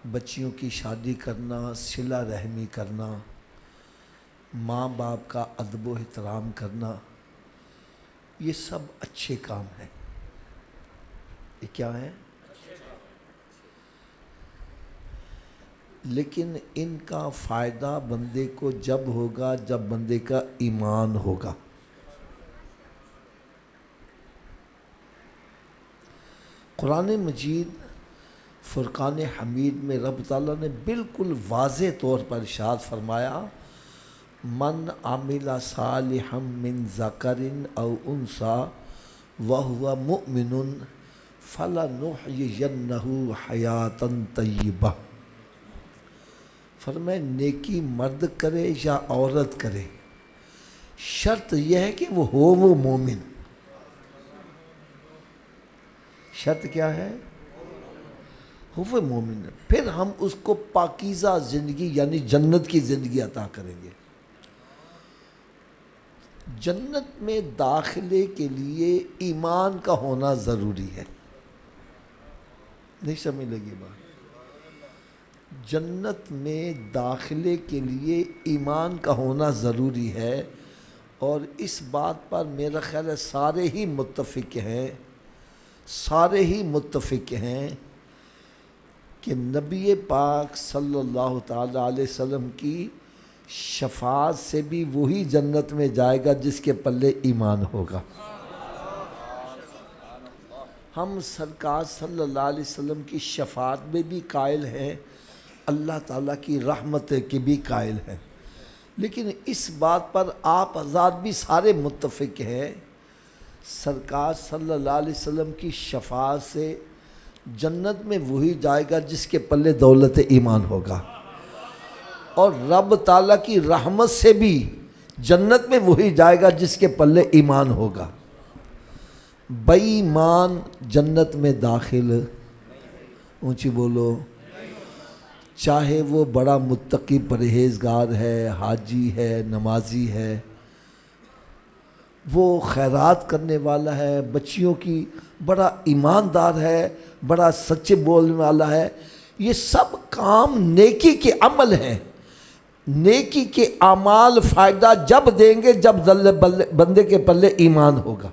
بچیوں کی شادی کرنا، صلہ رحمی کرنا، ماں باپ کا ادب و احترام کرنا، یہ سب اچھے کام ہیں۔ یہ کیا ہیں؟ لیکن ان کا فائدہ بندے کو جب ہوگا جب بندے کا ایمان ہوگا۔ قرآن مجید فرقان حمید میں رب تعالیٰ نے بالکل واضح طور پر ارشاد فرمایا، من عمل صالحا من ذکر او انثی وہو مؤمن فلنحیینہ حیاتا طیبہ۔ فرمائے نیکی مرد کرے یا عورت کرے، شرط یہ ہے کہ وہ مومن۔ شرط کیا ہے؟ وہ مومن، پھر ہم اس کو پاکیزہ زندگی یعنی جنت کی زندگی عطا کریں گے۔ جنت میں داخلے کے لیے ایمان کا ہونا ضروری ہے۔ نہیں سمجھ لگی بات؟ جنت میں داخلے کے لیے ایمان کا ہونا ضروری ہے، اور اس بات پر میرا خیال ہے سارے ہی متفق ہیں کہ نبی پاک صلی اللہ تعالی علیہ وسلم کی شفاعت سے بھی وہی جنت میں جائے گا جس کے پلے ایمان ہوگا۔ ہم سرکار صلی اللہ علیہ وسلم کی شفاعت میں بھی قائل ہیں، اللہ تعالیٰ کی رحمت کے بھی قائل ہیں، لیکن اس بات پر آپ حضرات بھی سارے متفق ہیں، سرکار صلی اللہ علیہ وسلم کی شفاعت سے جنت میں وہی جائے گا جس کے پلے دولت ایمان ہوگا، اور رب تعالیٰ کی رحمت سے بھی جنت میں وہی جائے گا جس کے پلے ایمان ہوگا۔ بے ایمان جنت میں داخل، اونچی بولو، چاہے وہ بڑا متقی پرہیزگار ہے، حاجی ہے، نمازی ہے، وہ خیرات کرنے والا ہے، بچیوں کی بڑا ایماندار ہے، بڑا سچے بولنے والا ہے، یہ سب کام نیکی کے عمل ہیں۔ نیکی کے اعمال فائدہ جب دیں گے جب بندے کے پلے ایمان ہوگا۔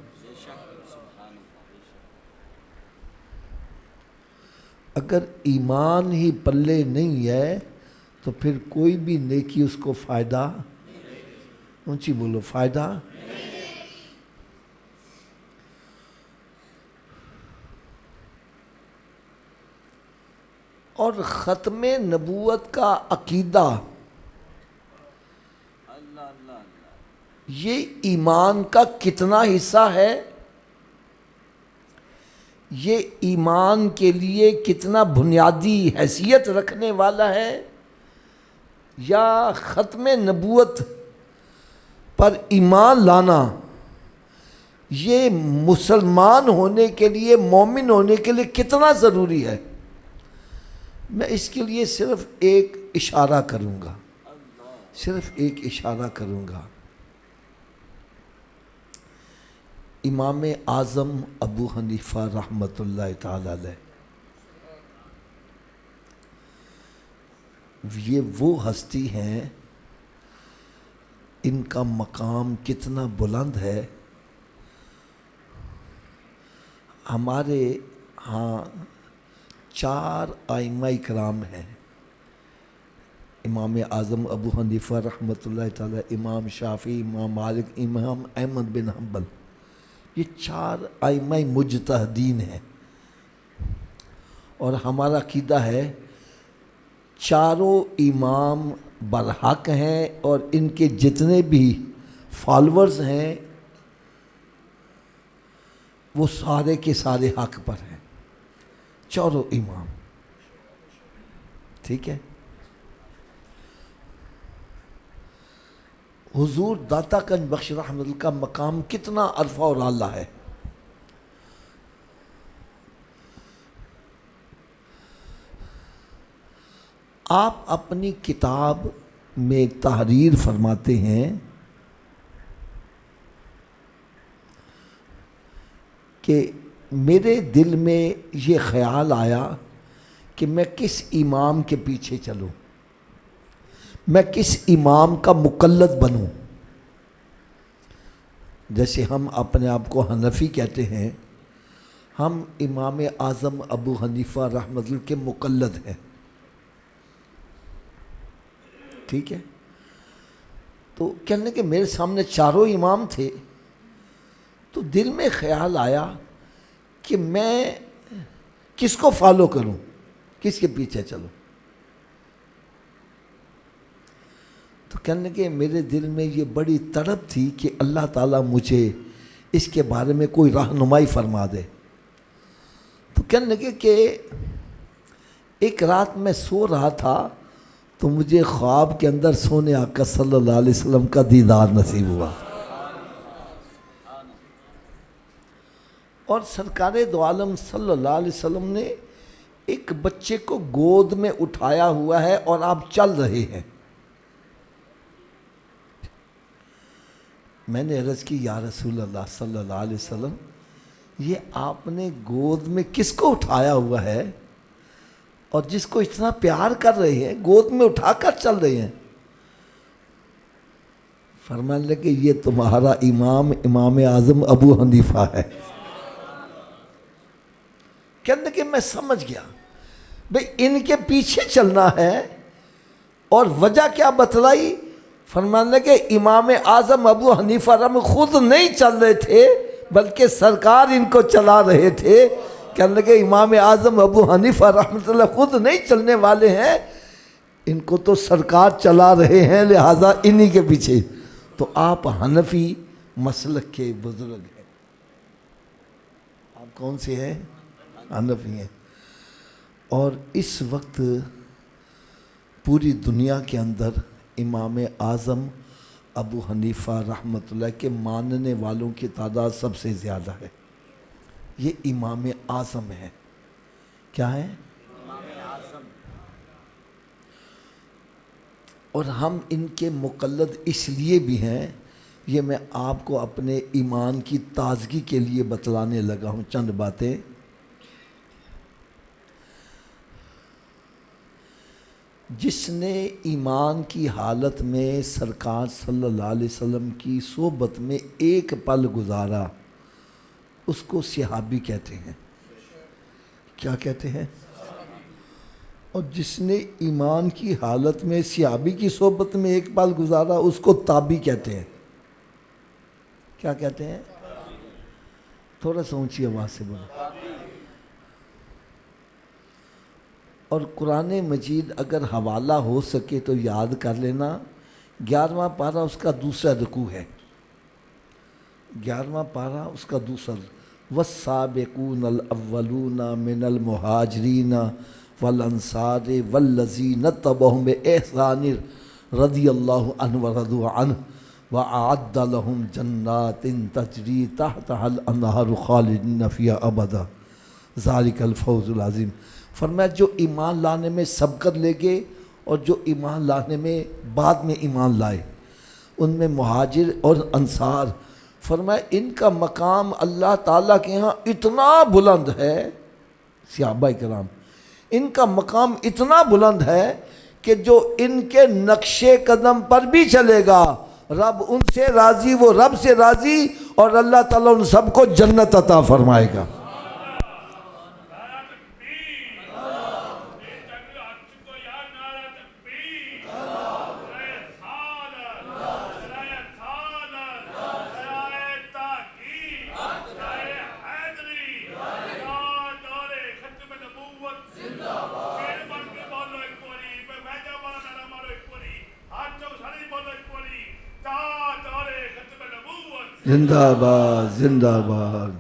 اگر ایمان ہی پلے نہیں ہے تو پھر کوئی بھی نیکی اس کو فائدہ، اونچی بولو، فائدہ۔ اور ختم نبوت کا عقیدہ یہ ایمان کا کتنا حصہ ہے، یہ ایمان کے لیے کتنا بنیادی حیثیت رکھنے والا ہے، یا ختم نبوت پر ایمان لانا یہ مسلمان ہونے کے لیے، مومن ہونے کے لیے کتنا ضروری ہے۔ میں اس کے لیے صرف ایک اشارہ کروں گا، امام اعظم ابو حنیفہ رحمۃ اللہ تعالی علیہ، یہ وہ ہستی ہیں، ان کا مقام کتنا بلند ہے۔ ہمارے ہاں 4 ائمہ کرام ہیں، امام اعظم ابو حنیفہ رحمۃ اللہ تعالی، امام شافعی، امام مالک، امام احمد بن حنبل، یہ 4 ائمہ مجتہدین ہیں، اور ہمارا عقیدہ ہے چاروں امام برحق ہیں، اور ان کے جتنے بھی فالورز ہیں وہ سارے کے سارے حق پر ہیں، چاروں امام، ٹھیک ہے۔ حضور داتا گنج بخش رحمت اللہ کا مقام کتنا عرفہ اور اعلیٰ ہے۔ آپ اپنی کتاب میں تحریر فرماتے ہیں کہ میرے دل میں یہ خیال آیا کہ میں کس امام کے پیچھے چلوں، میں کس امام کا مقلد بنوں۔ جیسے ہم اپنے آپ کو حنفی کہتے ہیں، ہم امام اعظم ابو حنیفہ رحمۃ اللہ کے مقلد ہیں، ٹھیک ہے۔ تو کہنے کہ میرے سامنے چاروں امام تھے، تو دل میں خیال آیا کہ میں کس کو فالو کروں، کس کے پیچھے چلوں۔ تو کہنے کہ میرے دل میں یہ بڑی تڑپ تھی کہ اللہ تعالیٰ مجھے اس کے بارے میں کوئی رہنمائی فرما دے۔ تو کہنے لگے کہ ایک رات میں سو رہا تھا تو مجھے خواب کے اندر سونے آقا صلی اللہ علیہ وسلم کا دیدار نصیب ہوا، اور سرکار دو عالم صلی اللہ علیہ وسلم نے ایک بچے کو گود میں اٹھایا ہوا ہے اور آپ چل رہے ہیں۔ میں نے عرض کی یا رسول اللہ صلی اللہ علیہ وسلم، یہ آپ نے گود میں کس کو اٹھایا ہوا ہے اور جس کو اتنا پیار کر رہے ہیں گود میں اٹھا کر چل رہے ہیں؟ فرمانے لگے یہ تمہارا امام اعظم ابو حنیفہ ہے۔ کہنے کہ میں سمجھ گیا بھئی ان کے پیچھے چلنا ہے، اور وجہ کیا بتلائی؟ فرمانے لگے امام اعظم ابو حنیفہ رحمہ خود نہیں چل رہے تھے بلکہ سرکار ان کو چلا رہے تھے۔ کہنے لگے امام اعظم ابو حنیفہ رحمۃ اللہ خود نہیں چلنے والے ہیں، ان کو تو سرکار چلا رہے ہیں، لہٰذا انہی کے پیچھے۔ تو آپ حنفی مسلک کے بزرگ ہیں، آپ کون سے ہیں؟ حنفی ہیں۔ اور اس وقت پوری دنیا کے اندر امام اعظم ابو حنیفہ رحمۃ اللہ کے ماننے والوں کی تعداد سب سے زیادہ ہے۔ یہ امام اعظم ہے، کیا ہے؟ امام اعظم۔ اور ہم ان کے مقلد اس لیے بھی ہیں، یہ میں آپ کو اپنے ایمان کی تازگی کے لیے بتلانے لگا ہوں چند باتیں۔ جس نے ایمان کی حالت میں سرکار صلی اللہ علیہ وسلم کی صحبت میں ایک پل گزارا اس کو صحابی کہتے ہیں۔ کیا کہتے ہیں؟ اور جس نے ایمان کی حالت میں صحابی کی صحبت میں ایک پل گزارا اس کو تابعی کہتے ہیں۔ کیا کہتے ہیں؟ تھوڑا سا اونچی آواز سے بولو۔ اور قرآن مجید اگر حوالہ ہو سکے تو یاد کر لینا، 11واں پارہ اس کا دوسرا رکوع ہے، 11واں پارہ اس کا دوسرا۔ والسابقون الاولون من المہاجرین والانصار والذین اتبعوہم بإحسان رضی اللہ عنہ ورضوا عنہ وأعد لهم جنات تجری تحتها الانہار خالدین فیہا ابدا ذالک الفوز العظیم۔ فرمایا جو ایمان لانے میں سبقت لے گئے اور جو ایمان لانے میں بعد میں ایمان لائے، ان میں مہاجر اور انصار، فرمایا ان کا مقام اللہ تعالیٰ کے ہاں اتنا بلند ہے، صحابہ کرام ان کا مقام اتنا بلند ہے کہ جو ان کے نقش قدم پر بھی چلے گا رب ان سے راضی، وہ رب سے راضی، اور اللہ تعالیٰ ان سب کو جنت عطا فرمائے گا۔ زندہ باد زندہ باد۔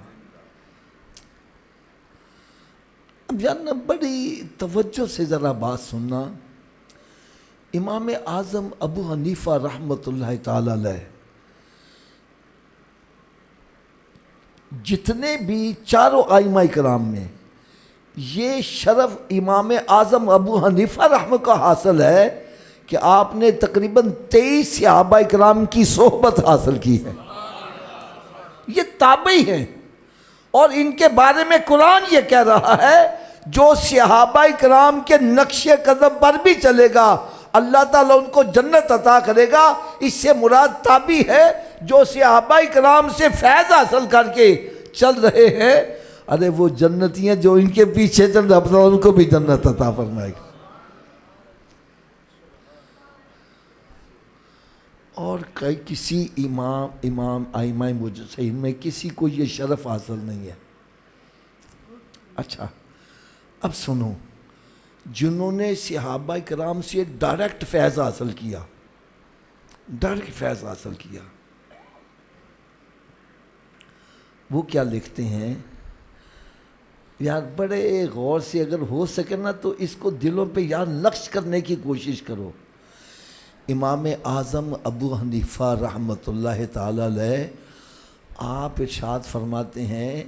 اب جاننا بڑی توجہ سے ذرا بات سننا، امام اعظم ابو حنیفہ رحمۃ اللہ تعالی علیہ جتنے بھی چاروں ائمہ کرام میں یہ شرف امام اعظم ابو حنیفہ رحمۃ کا حاصل ہے کہ آپ نے تقریباً 23 صحابہ کرام کی صحبت حاصل کی ہے، یہ تابعی ہیں، اور ان کے بارے میں قرآن یہ کہہ رہا ہے جو صحابہ کرام کے نقش قدم پر بھی چلے گا اللہ تعالیٰ ان کو جنت عطا کرے گا۔ اس سے مراد تابعی ہے جو صحابہ کرام سے فیض حاصل کر کے چل رہے ہیں، ارے وہ جنتیاں جو ان کے پیچھے چل رہے ہیں ان کو بھی جنت عطا فرمائے گا۔ اور کسی امام ائمہ مجتہدین میں کسی کو یہ شرف حاصل نہیں ہے۔ اچھا اب سنو، جنہوں نے صحابہ کرام سے ڈائریکٹ فیض حاصل کیا، ڈائریکٹ فیض حاصل کیا، وہ کیا لکھتے ہیں؟ یار بڑے غور سے اگر ہو سکے نا تو اس کو دلوں پہ یار نقش کرنے کی کوشش کرو۔ امام اعظم ابو حنیفہ رحمۃ اللہ تعالی علیہ آپ ارشاد فرماتے ہیں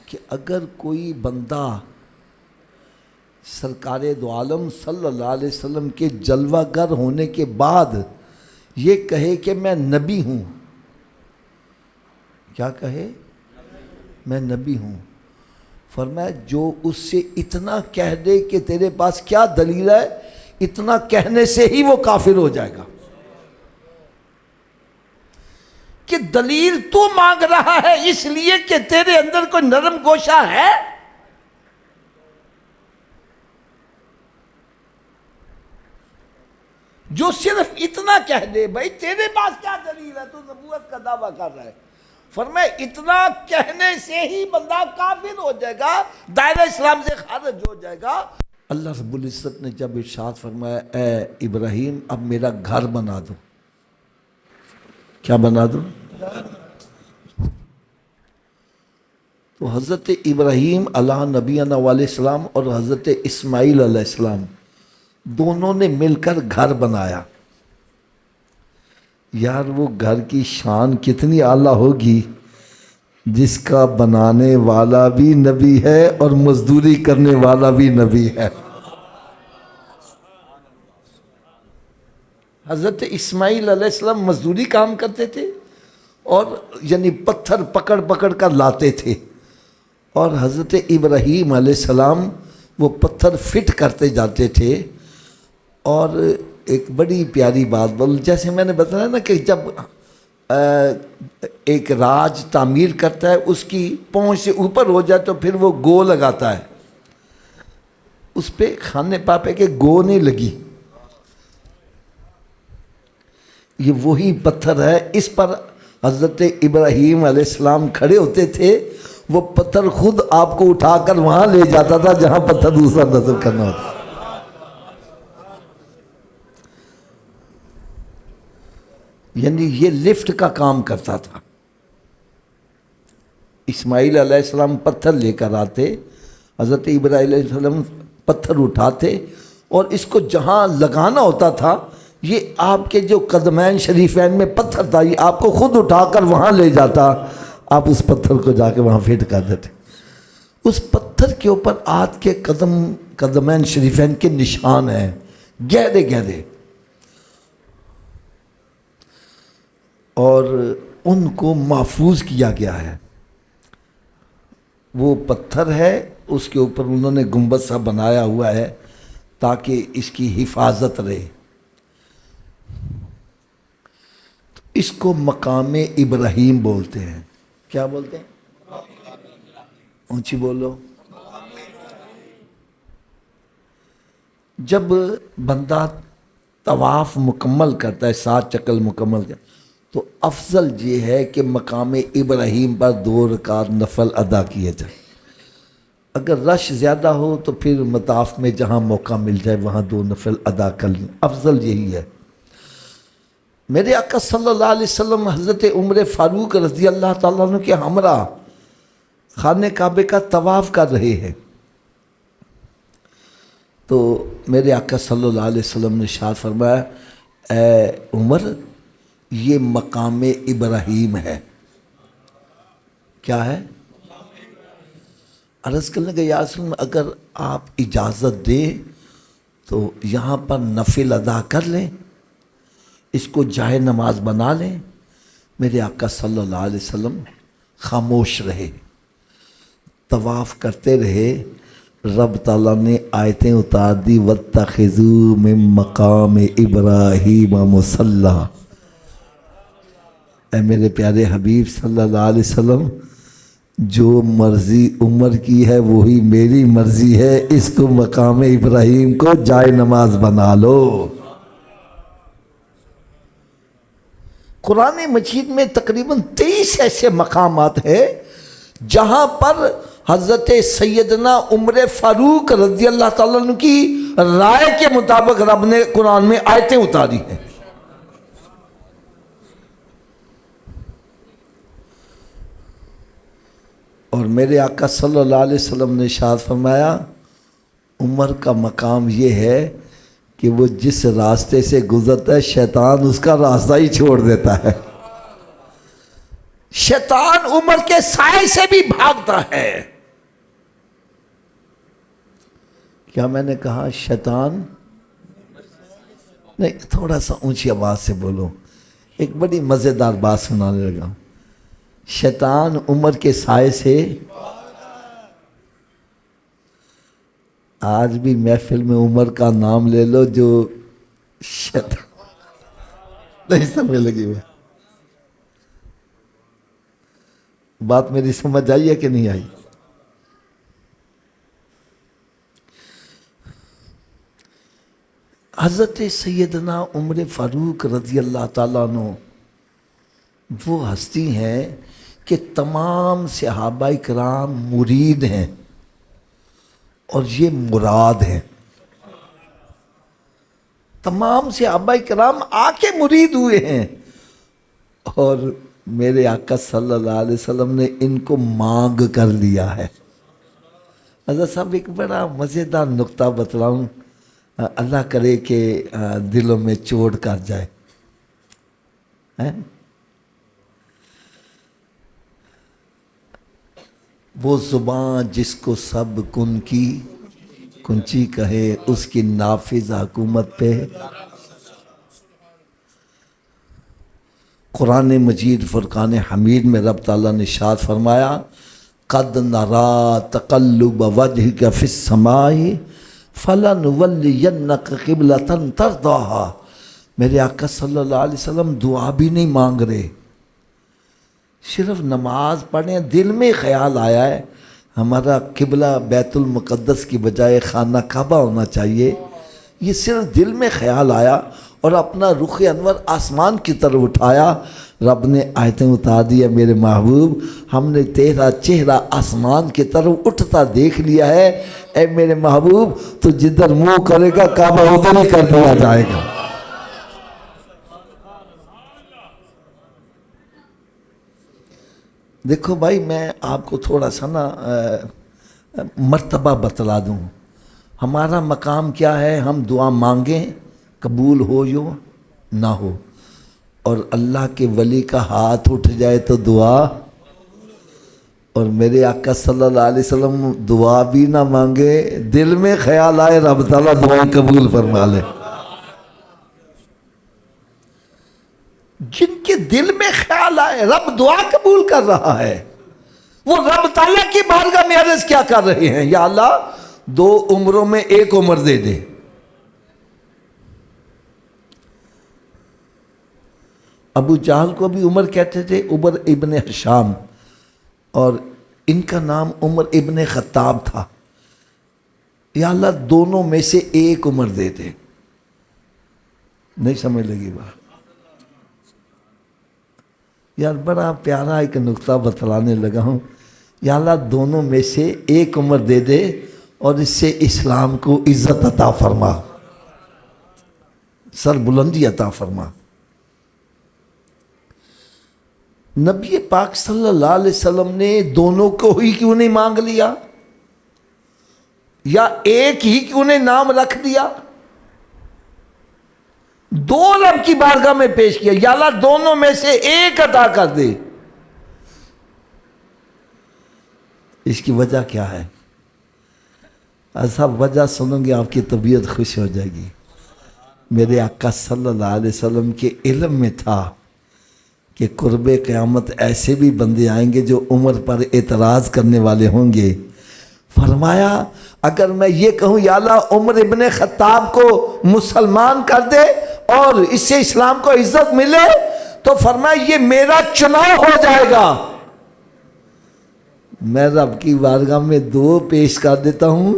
کہ اگر کوئی بندہ سرکار دو عالم صلی اللہ علیہ وسلم کے جلوہ گر ہونے کے بعد یہ کہے کہ میں نبی ہوں، کیا کہے؟ میں نبی ہوں، فرمایا جو اس سے اتنا کہہ دے کہ تیرے پاس کیا دلیل ہے، اتنا کہنے سے ہی وہ کافر ہو جائے گا۔ کہ دلیل تو مانگ رہا ہے اس لیے کہ تیرے اندر کوئی نرم گوشہ ہے؟ جو صرف اتنا کہہ دے بھائی تیرے پاس کیا دلیل ہے، تو نبوت کا دعویٰ کر رہا ہے، فرمائے اتنا کہنے سے ہی بندہ کافر ہو جائے گا، دائرہ اسلام سے خارج ہو جائے گا۔ اللہ رب العزت نے جب ارشاد فرمایا اے ابراہیم اب میرا گھر بنا دو، کیا بنا دو؟ تو حضرت ابراہیم علیہ نبینا علیہ السلام اور حضرت اسماعیل علیہ السلام دونوں نے مل کر گھر بنایا۔ یار وہ گھر کی شان کتنی اعلیٰ ہوگی جس کا بنانے والا بھی نبی ہے اور مزدوری کرنے والا بھی نبی ہے۔ حضرت اسماعیل علیہ السلام مزدوری کام کرتے تھے اور یعنی پتھر پکڑ پکڑ کر لاتے تھے، اور حضرت ابراہیم علیہ السلام وہ پتھر فٹ کرتے جاتے تھے۔ اور ایک بڑی پیاری بات بول، جیسے میں نے بتایا نا کہ جب ایک راج تعمیر کرتا ہے اس کی پہنچ سے اوپر ہو جائے تو پھر وہ گو لگاتا ہے، اس پہ خانے پاپے کے گو نہیں لگی، یہ وہی پتھر ہے، اس پر حضرت ابراہیم علیہ السلام کھڑے ہوتے تھے، وہ پتھر خود آپ کو اٹھا کر وہاں لے جاتا تھا جہاں پتھر دوسرا نصب کرنا ہوتا۔ یعنی یہ لفٹ کا کام کرتا تھا۔ اسماعیل علیہ السلام پتھر لے کر آتے، حضرت ابراہیم علیہ السلام پتھر اٹھاتے، اور اس کو جہاں لگانا ہوتا تھا، یہ آپ کے جو قدمین شریفین میں پتھر تھا، یہ آپ کو خود اٹھا کر وہاں لے جاتا، آپ اس پتھر کو جا کے وہاں فٹ کر دیتے۔ اس پتھر کے اوپر آج کے قدمین شریفین کے نشان ہیں، گہرے گہرے، اور ان کو محفوظ کیا گیا ہے۔ وہ پتھر ہے، اس کے اوپر انہوں نے گنبد سا بنایا ہوا ہے تاکہ اس کی حفاظت رہے۔ اس کو مقام ابراہیم بولتے ہیں۔ کیا بولتے ہیں؟ اونچی بولو۔ جب بندہ طواف مکمل کرتا ہے، 7 چکر مکمل کرتا ہے، تو افضل یہ ہے کہ مقام ابراہیم پر 2 رکعت نفل ادا کیے جائیں۔ اگر رش زیادہ ہو تو پھر مطاف میں جہاں موقع مل جائے وہاں 2 نفل ادا کر لیں، افضل یہی ہے۔ میرے آقا صلی اللہ علیہ وسلم حضرت عمر فاروق رضی اللہ تعالیٰ عنہ کے ہمراہ خانہ کعبے کا طواف کر رہے ہیں، تو میرے آقا صلی اللہ علیہ وسلم نے ارشاد فرمایا اے عمر یہ مقام ابراہیم ہے۔ کیا ہے؟ عرض کرنے کا یا رسول اللہ اگر آپ اجازت دیں تو یہاں پر نفل ادا کر لیں، اس کو جائے نماز بنا لیں۔ میرے آقا صلی اللہ علیہ وسلم خاموش رہے، طواف کرتے رہے، رب تعالیٰ نے آیتیں اتار دی وَاتَّخِذُوا مِن مَقَامِ إِبْرَاهِيمَ مُصَلًّى۔ اے میرے پیارے حبیب صلی اللہ علیہ وسلم، جو مرضی عمر کی ہے وہی میری مرضی ہے، اس کو مقام ابراہیم کو جائے نماز بنا لو۔ قرآن مجید میں تقریباً 23 ایسے مقامات ہیں جہاں پر حضرت سیدنا عمر فاروق رضی اللہ تعالیٰ عنہ کی رائے کے مطابق رب نے قرآن میں آیتیں اتاری ہیں۔ اور میرے آقا صلی اللہ علیہ وسلم نے ارشاد فرمایا عمر کا مقام یہ ہے کہ وہ جس راستے سے گزرتا ہے شیطان اس کا راستہ ہی چھوڑ دیتا ہے۔ شیطان عمر کے سائے سے بھی بھاگتا ہے۔ کیا میں نے کہا شیطان؟ نہیں، تھوڑا سا اونچی آواز سے بولو، ایک بڑی مزیدار بات سنانے لگا۔ شیطان عمر کے سائے سے، آج بھی محفل میں عمر کا نام لے لو جو شیطان نہیں سمجھ لگی میں بات میری سمجھ آئی ہے کہ نہیں آئی؟ حضرت سیدنا عمر فاروق رضی اللہ تعالیٰ عنہ وہ ہستی ہیں کہ تمام صحابہ کرام مرید ہیں اور یہ مراد ہیں۔ تمام صحابہ کرام آ کے مرید ہوئے ہیں اور میرے آقا صلی اللہ علیہ وسلم نے ان کو مانگ کر لیا ہے۔ حضرت صاحب ایک بڑا مزیدار نقطہ بتلاؤں، اللہ کرے کہ دلوں میں چوٹ کر جائے۔ وہ زبان جس کو سب کن کی کنچی کہے، اس کی نافذ حکومت پہ۔ قرآن مجید فرقان حمید میں رب تعالیٰ نے ارشاد فرمایا قد نرا تقلب وجہک فی السماء فلنولینک قبلۃ ترضاھا۔ میرے آقا صلی اللہ علیہ وسلم دعا بھی نہیں مانگ رہے، صرف نماز پڑھیں، دل میں خیال آیا ہے ہمارا قبلہ بیت المقدس کی بجائے خانہ کعبہ ہونا چاہیے، یہ صرف دل میں خیال آیا اور اپنا رخ انور آسمان کی طرف اٹھایا، رب نے آیتیں اتار دی، میرے محبوب ہم نے تیرا چہرہ آسمان کی طرف اٹھتا دیکھ لیا ہے، اے میرے محبوب تو جدھر منہ کرے گا کعبہ ادھر ہی کر دیا جائے گا۔ دیکھو بھائی، میں آپ کو تھوڑا سا نا مرتبہ بتلا دوں، ہمارا مقام کیا ہے، ہم دعا مانگیں قبول ہو یا نہ ہو، اور اللہ کے ولی کا ہاتھ اٹھ جائے تو دعا، اور میرے آقا صلی اللہ علیہ وسلم دعا بھی نہ مانگے، دل میں خیال آئے رب تعالیٰ دعا قبول فرما لے۔ جن کے دل میں خیال آئے رب دعا قبول کر رہا ہے، وہ رب تعالیٰ کی بارگاہ میں عرض کیا کر رہے ہیں، یا اللہ 2 عمروں میں 1 عمر دے دے۔ ابو جہل کو بھی عمر کہتے تھے، عمر ابن ہشام، اور ان کا نام عمر ابن خطاب تھا، یا اللہ دونوں میں سے 1 عمر دے دے۔ نہیں سمجھ لگی بات؟ یار بڑا پیارا ایک نقطہ بتلانے لگا ہوں، یا اللہ دونوں میں سے 1 عمر دے دے اور اس سے اسلام کو عزت عطا فرما، سر بلندی عطا فرما۔ نبی پاک صلی اللہ علیہ وسلم نے دونوں کو ہی کیوں نہیں مانگ لیا، یا 1 ہی کیوں نہیں نام رکھ دیا؟ 2 رب کی بارگاہ میں پیش کیا، یا اللہ دونوں میں سے 1 عطا کر دے۔ اس کی وجہ کیا ہے؟ ایسا وجہ سنوں گے آپ کی طبیعت خوش ہو جائے گی۔ میرے آقا صلی اللہ علیہ وسلم کے علم میں تھا کہ قرب قیامت ایسے بھی بندے آئیں گے جو عمر پر اعتراض کرنے والے ہوں گے، فرمایا اگر میں یہ کہوں یا اللہ عمر ابن خطاب کو مسلمان کر دے اور اس سے اسلام کو عزت ملے تو فرمایا یہ میرا چناؤ ہو جائے گا. میں رب کی بارگاہ میں 2 پیش کر دیتا ہوں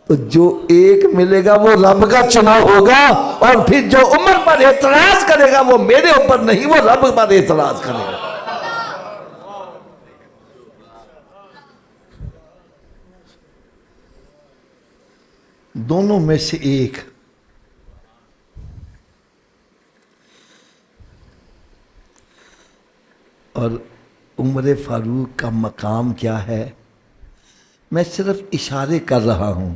تو جو ایک ملے گا وہ رب کا چناؤ ہوگا، اور پھر جو عمر پر اعتراض کرے گا وہ میرے اوپر نہیں، وہ رب پر اعتراض کرے گا. دونوں میں سے ایک. اور عمر فاروق کا مقام کیا ہے میں صرف اشارے کر رہا ہوں.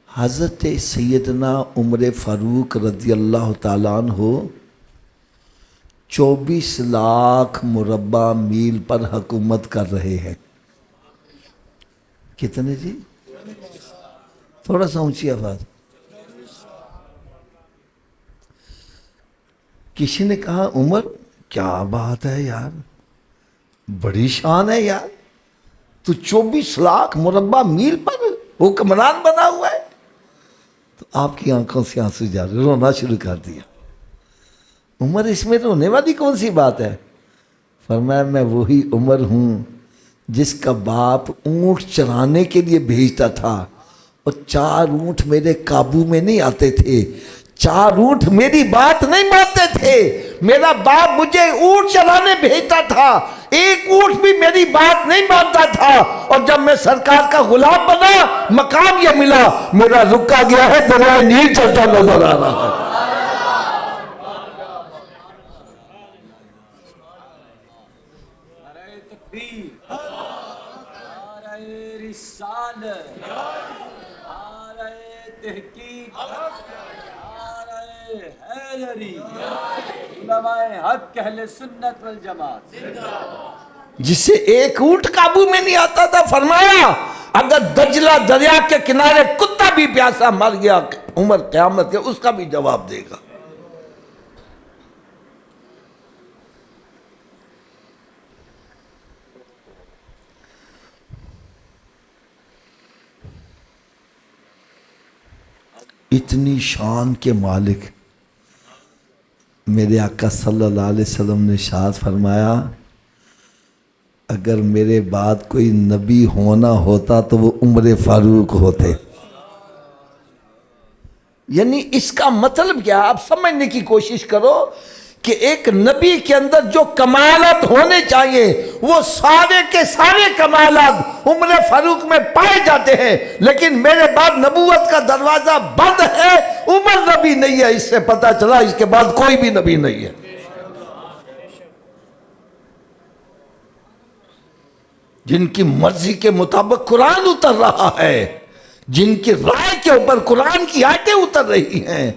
حضرت سیدنا عمر فاروق رضی اللہ تعالیٰ عنہ 24 لاکھ مربع میل پر حکومت کر رہے ہیں. کتنے جی؟ تھوڑا سا اونچی آواز. کسی نے کہا عمر کیا بات ہے یار، بڑی شان ہے یار، تو 24 لاکھ مربع میل پر حکمران بنا ہوا ہے. تو آپ کی آنکھوں سے آنسو جا رہے، رونا شروع کر دیا. عمر اس میں رونے والی کون سی بات ہے؟ فرمایا میں وہی عمر ہوں جس کا باپ اونٹ چرانے کے لیے بھیجتا تھا اور 4 اونٹ میرے قابو میں نہیں آتے تھے، 4 اونٹ میری بات نہیں مانتے تھے. میرا باپ مجھے اونٹ چرانے بھیجتا تھا، 1 اونٹ بھی میری بات نہیں مانتا تھا، اور جب میں سرکار کا غلام بنا مقام یہ ملا، میرا رکا گیا ہے دریائے نیل چلتا نظر آ رہا ہے. حق اہل سنت والجماعت جسے 1 اونٹ قابو میں نہیں آتا تھا، فرمایا اگر دجلہ دریا کے کنارے کتا بھی پیاسا مر گیا عمر قیامت کے اس کا بھی جواب دے گا. اتنی شان کے مالک میرے آقا صلی اللہ علیہ وسلم نے ارشاد فرمایا اگر میرے بعد کوئی نبی ہونا ہوتا تو وہ عمر فاروق ہوتے. یعنی اس کا مطلب کیا آپ سمجھنے کی کوشش کرو کہ ایک نبی کے اندر جو کمالات ہونے چاہیے وہ سارے کے سارے کمالات عمر فاروق میں پائے جاتے ہیں، لیکن میرے بعد نبوت کا دروازہ بند ہے، عمر نبی نہیں ہے. اس سے پتہ چلا اس کے بعد کوئی بھی نبی نہیں ہے. جن کی مرضی کے مطابق قرآن اتر رہا ہے، جن کی رائے کے اوپر قرآن کی آیتیں اتر رہی ہیں.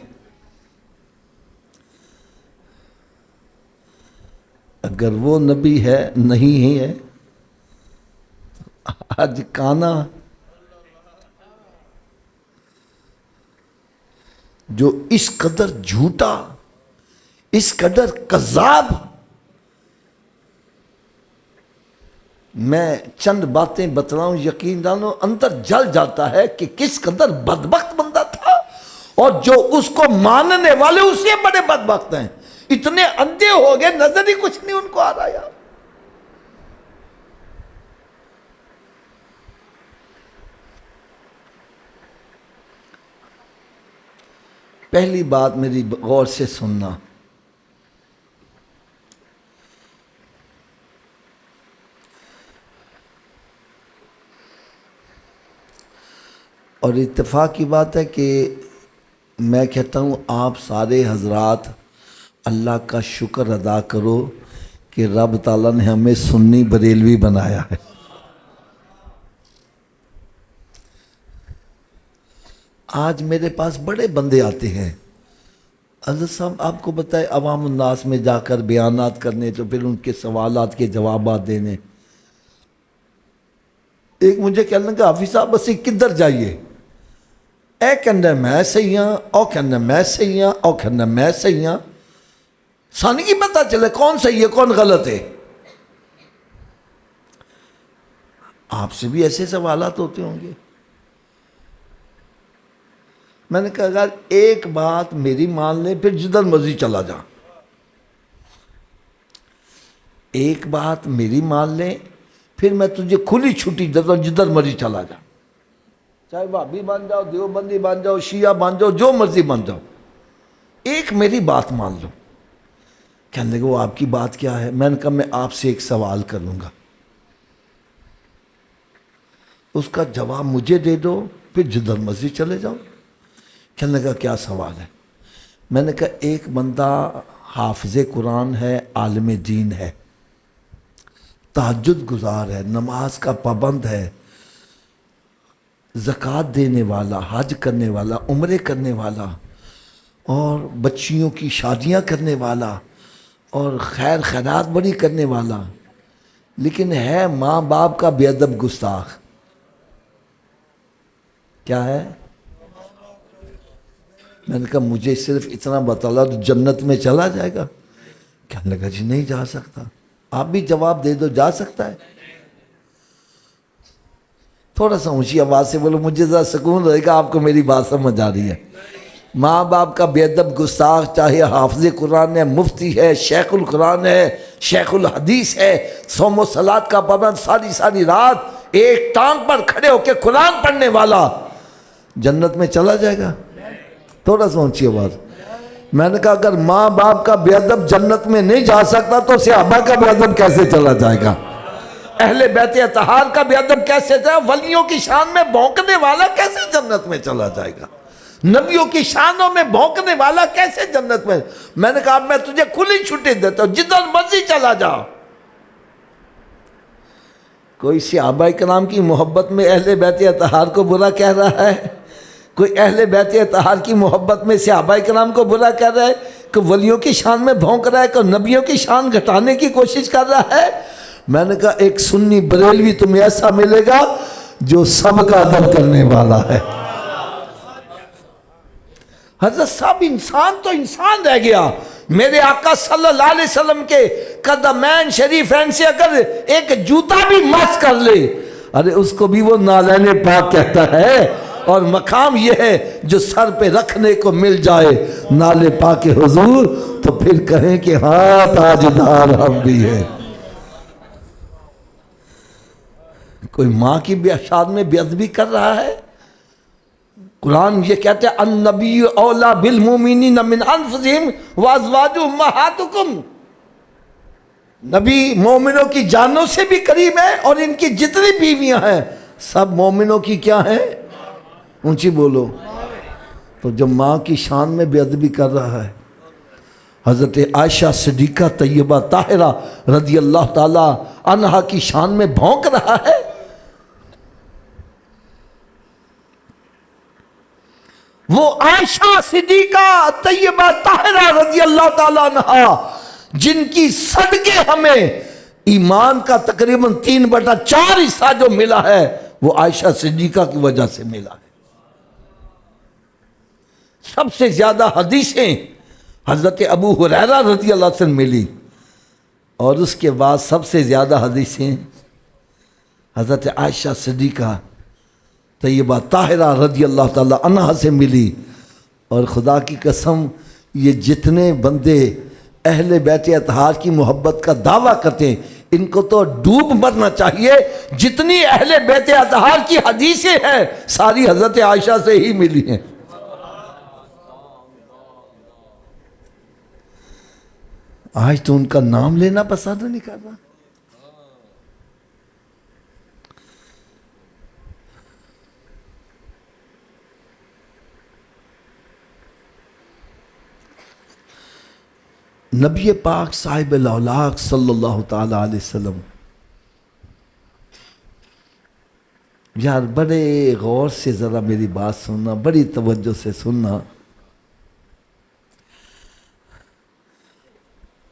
اگر وہ نبی ہے نہیں ہی ہے آج کانا جو اس قدر جھوٹا، اس قدر کذاب. میں چند باتیں بتلاؤں، یقین جانو اندر جل جاتا ہے کہ کس قدر بدبخت بندہ تھا، اور جو اس کو ماننے والے اس سے بڑے بدبخت ہیں. اتنے اندھے ہو گئے نظر ہی کچھ نہیں ان کو آ رہا یار. پہلی بات میری غور سے سننا، اور اتفاق کی بات ہے کہ میں کہتا ہوں آپ سارے حضرات اللہ کا شکر ادا کرو کہ رب تعالیٰ نے ہمیں سنی بریلوی بنایا ہے. آج میرے پاس بڑے بندے آتے ہیں، حضرت صاحب آپ کو بتائے عوام الناس میں جا کر بیانات کرنے، تو پھر ان کے سوالات کے جوابات دینے. ایک مجھے کہنے لگا حافظ صاحب بس کدھر جائیے، اے کہنا میں صحیح ہاں، او کہنا میں صحیح ہاں، او کہنا میں صحیح ہاں. سان کی پتہ چلے کون صحیح ہے کون غلط ہے. آپ سے بھی ایسے سوالات ہوتے ہوں گے۔ میں نے کہا اگر ایک بات میری مان لے پھر جدھر مرضی چلا جا، ایک بات میری مان لے پھر میں تجھے کھلی چھٹی دیتا ہوں، جدھر مرضی چلا جا، چاہے بھابی بن جاؤ، دیوبندی بن جاؤ، شیعہ بن جاؤ، جو مرضی بن جاؤ، ایک میری بات مان لو۔ کہنے لگے وہ آپ کی بات کیا ہے؟ میں نے کہا میں آپ سے ایک سوال کروں گا، اس کا جواب مجھے دے دو، پھر جدھر مرضی چلے جاؤ۔ کہنے لگا کیا سوال ہے؟ میں نے کہا ایک بندہ حافظ قرآن ہے، عالم دین ہے، تہجد گزار ہے، نماز کا پابند ہے، زکوٰۃ دینے والا، حج کرنے والا، عمرے کرنے والا، اور بچیوں کی شادیاں کرنے والا، اور خیر خیرات بڑی کرنے والا، لیکن ہے ماں باپ کا بے ادب گستاخ۔ کیا ہے؟ میں نے کہا مجھے صرف اتنا بتلا تو جنت میں چلا جائے گا؟ کہنے لگا جی نہیں جا سکتا۔ آپ بھی جواب دے دو، جا سکتا ہے؟ تھوڑا سا اونچی آواز سے بولو، مجھے ذرا سکون رہے گا آپ کو میری بات سمجھ آ رہی ہے۔ ماں باپ کا بے ادب گستاخ، چاہے حافظ قرآن ہے، مفتی ہے، شیخ القرآن ہے، شیخ الحدیث ہے، صوم و صلات کا پابند، ساری رات ایک ٹانگ پر کھڑے ہو کے قرآن پڑھنے والا جنت میں چلا جائے گا؟ تھوڑا سا اونچی آواز۔ میں نے کہا اگر ماں باپ کا بے ادب جنت میں نہیں جا سکتا تو صحابہ کا بے ادب کیسے چلا جائے گا؟ اہل بیت اطہار کا بے ادب کیسے جائے؟ ولیوں کی شان میں بھونکنے والا کیسے جنت میں چلا جائے گا؟ نبیوں کی شانوں میں بھونکنے والا کیسے جنت میں؟ میں نے کہا میں تجھے کھلی چھٹی دیتا ہوں، جدھر مرضی چلا جا۔ کوئی صحابہ کرام کی محبت میں اہل بیت اطہار کو برا کہہ رہا ہے، کوئی اہل بیت اطہار کی محبت میں صحابہ کرام کو برا کہہ رہا ہے، کہ ولیوں کی شان میں بھونک رہا ہے، کہ نبیوں کی شان گھٹانے کی کوشش کر رہا ہے۔ میں نے کہا ایک سنی بریلوی تمہیں ایسا ملے گا جو سب کا ادب کرنے والا ہے۔ حضرت صاحب انسان تو انسان رہ گیا۔ میرے آقا صلی اللہ علیہ وسلم کے قدمین شریفین سے اگر ایک جوتا بھی مس کر لے، ارے اس کو بھی وہ نالین پاک کہتا ہے، اور مقام یہ ہے جو سر پہ رکھنے کو مل جائے نالے پاک حضور، تو پھر کہیں کہ ہاں تاجدار ہم بھی ہیں۔ کوئی ماں کی شاد میں بے ادبی کر رہا ہے؟ قرآن یہ کہتے ہیں النبی اولا بالمومنین من انفسہم وازواج امہاتکم، نبی مومنوں کی جانوں سے بھی قریب ہے، اور ان کی جتنی بیویاں ہیں سب مومنوں کی کیا ہیں؟ اونچی بولو۔ تو جو ماں کی شان میں بے ادبی کر رہا ہے، حضرت عائشہ صدیقہ طیبہ طاہرہ رضی اللہ تعالی عنہا کی شان میں بھونک رہا ہے، وہ عائشہ صدیقہ طیبہ طاہرہ رضی اللہ تعالی عنہا جن کی صدقے ہمیں ایمان کا تقریباً 3/4 حصہ جو ملا ہے وہ عائشہ صدیقہ کی وجہ سے ملا ہے۔ سب سے زیادہ حدیثیں حضرت ابو ہریرہ رضی اللہ عنہ سے ملی، اور اس کے بعد سب سے زیادہ حدیثیں حضرت عائشہ صدیقہ طیبہ طاہرہ رضی اللہ تعالی عنہا سے ملی۔ اور خدا کی قسم یہ جتنے بندے اہل بیت اطہار کی محبت کا دعویٰ کرتے ہیں ان کو تو ڈوب مرنا چاہیے۔ جتنی اہل بیت اطہار کی حدیثیں ہیں ساری حضرت عائشہ سے ہی ملی ہیں۔ آج تو ان کا نام لینا پسند نہیں کر رہا۔ نبی پاک صاحب الاولاق صلی اللہ تعالی علیہ وسلم، یار بڑے غور سے ذرا میری بات سننا، بڑی توجہ سے سننا۔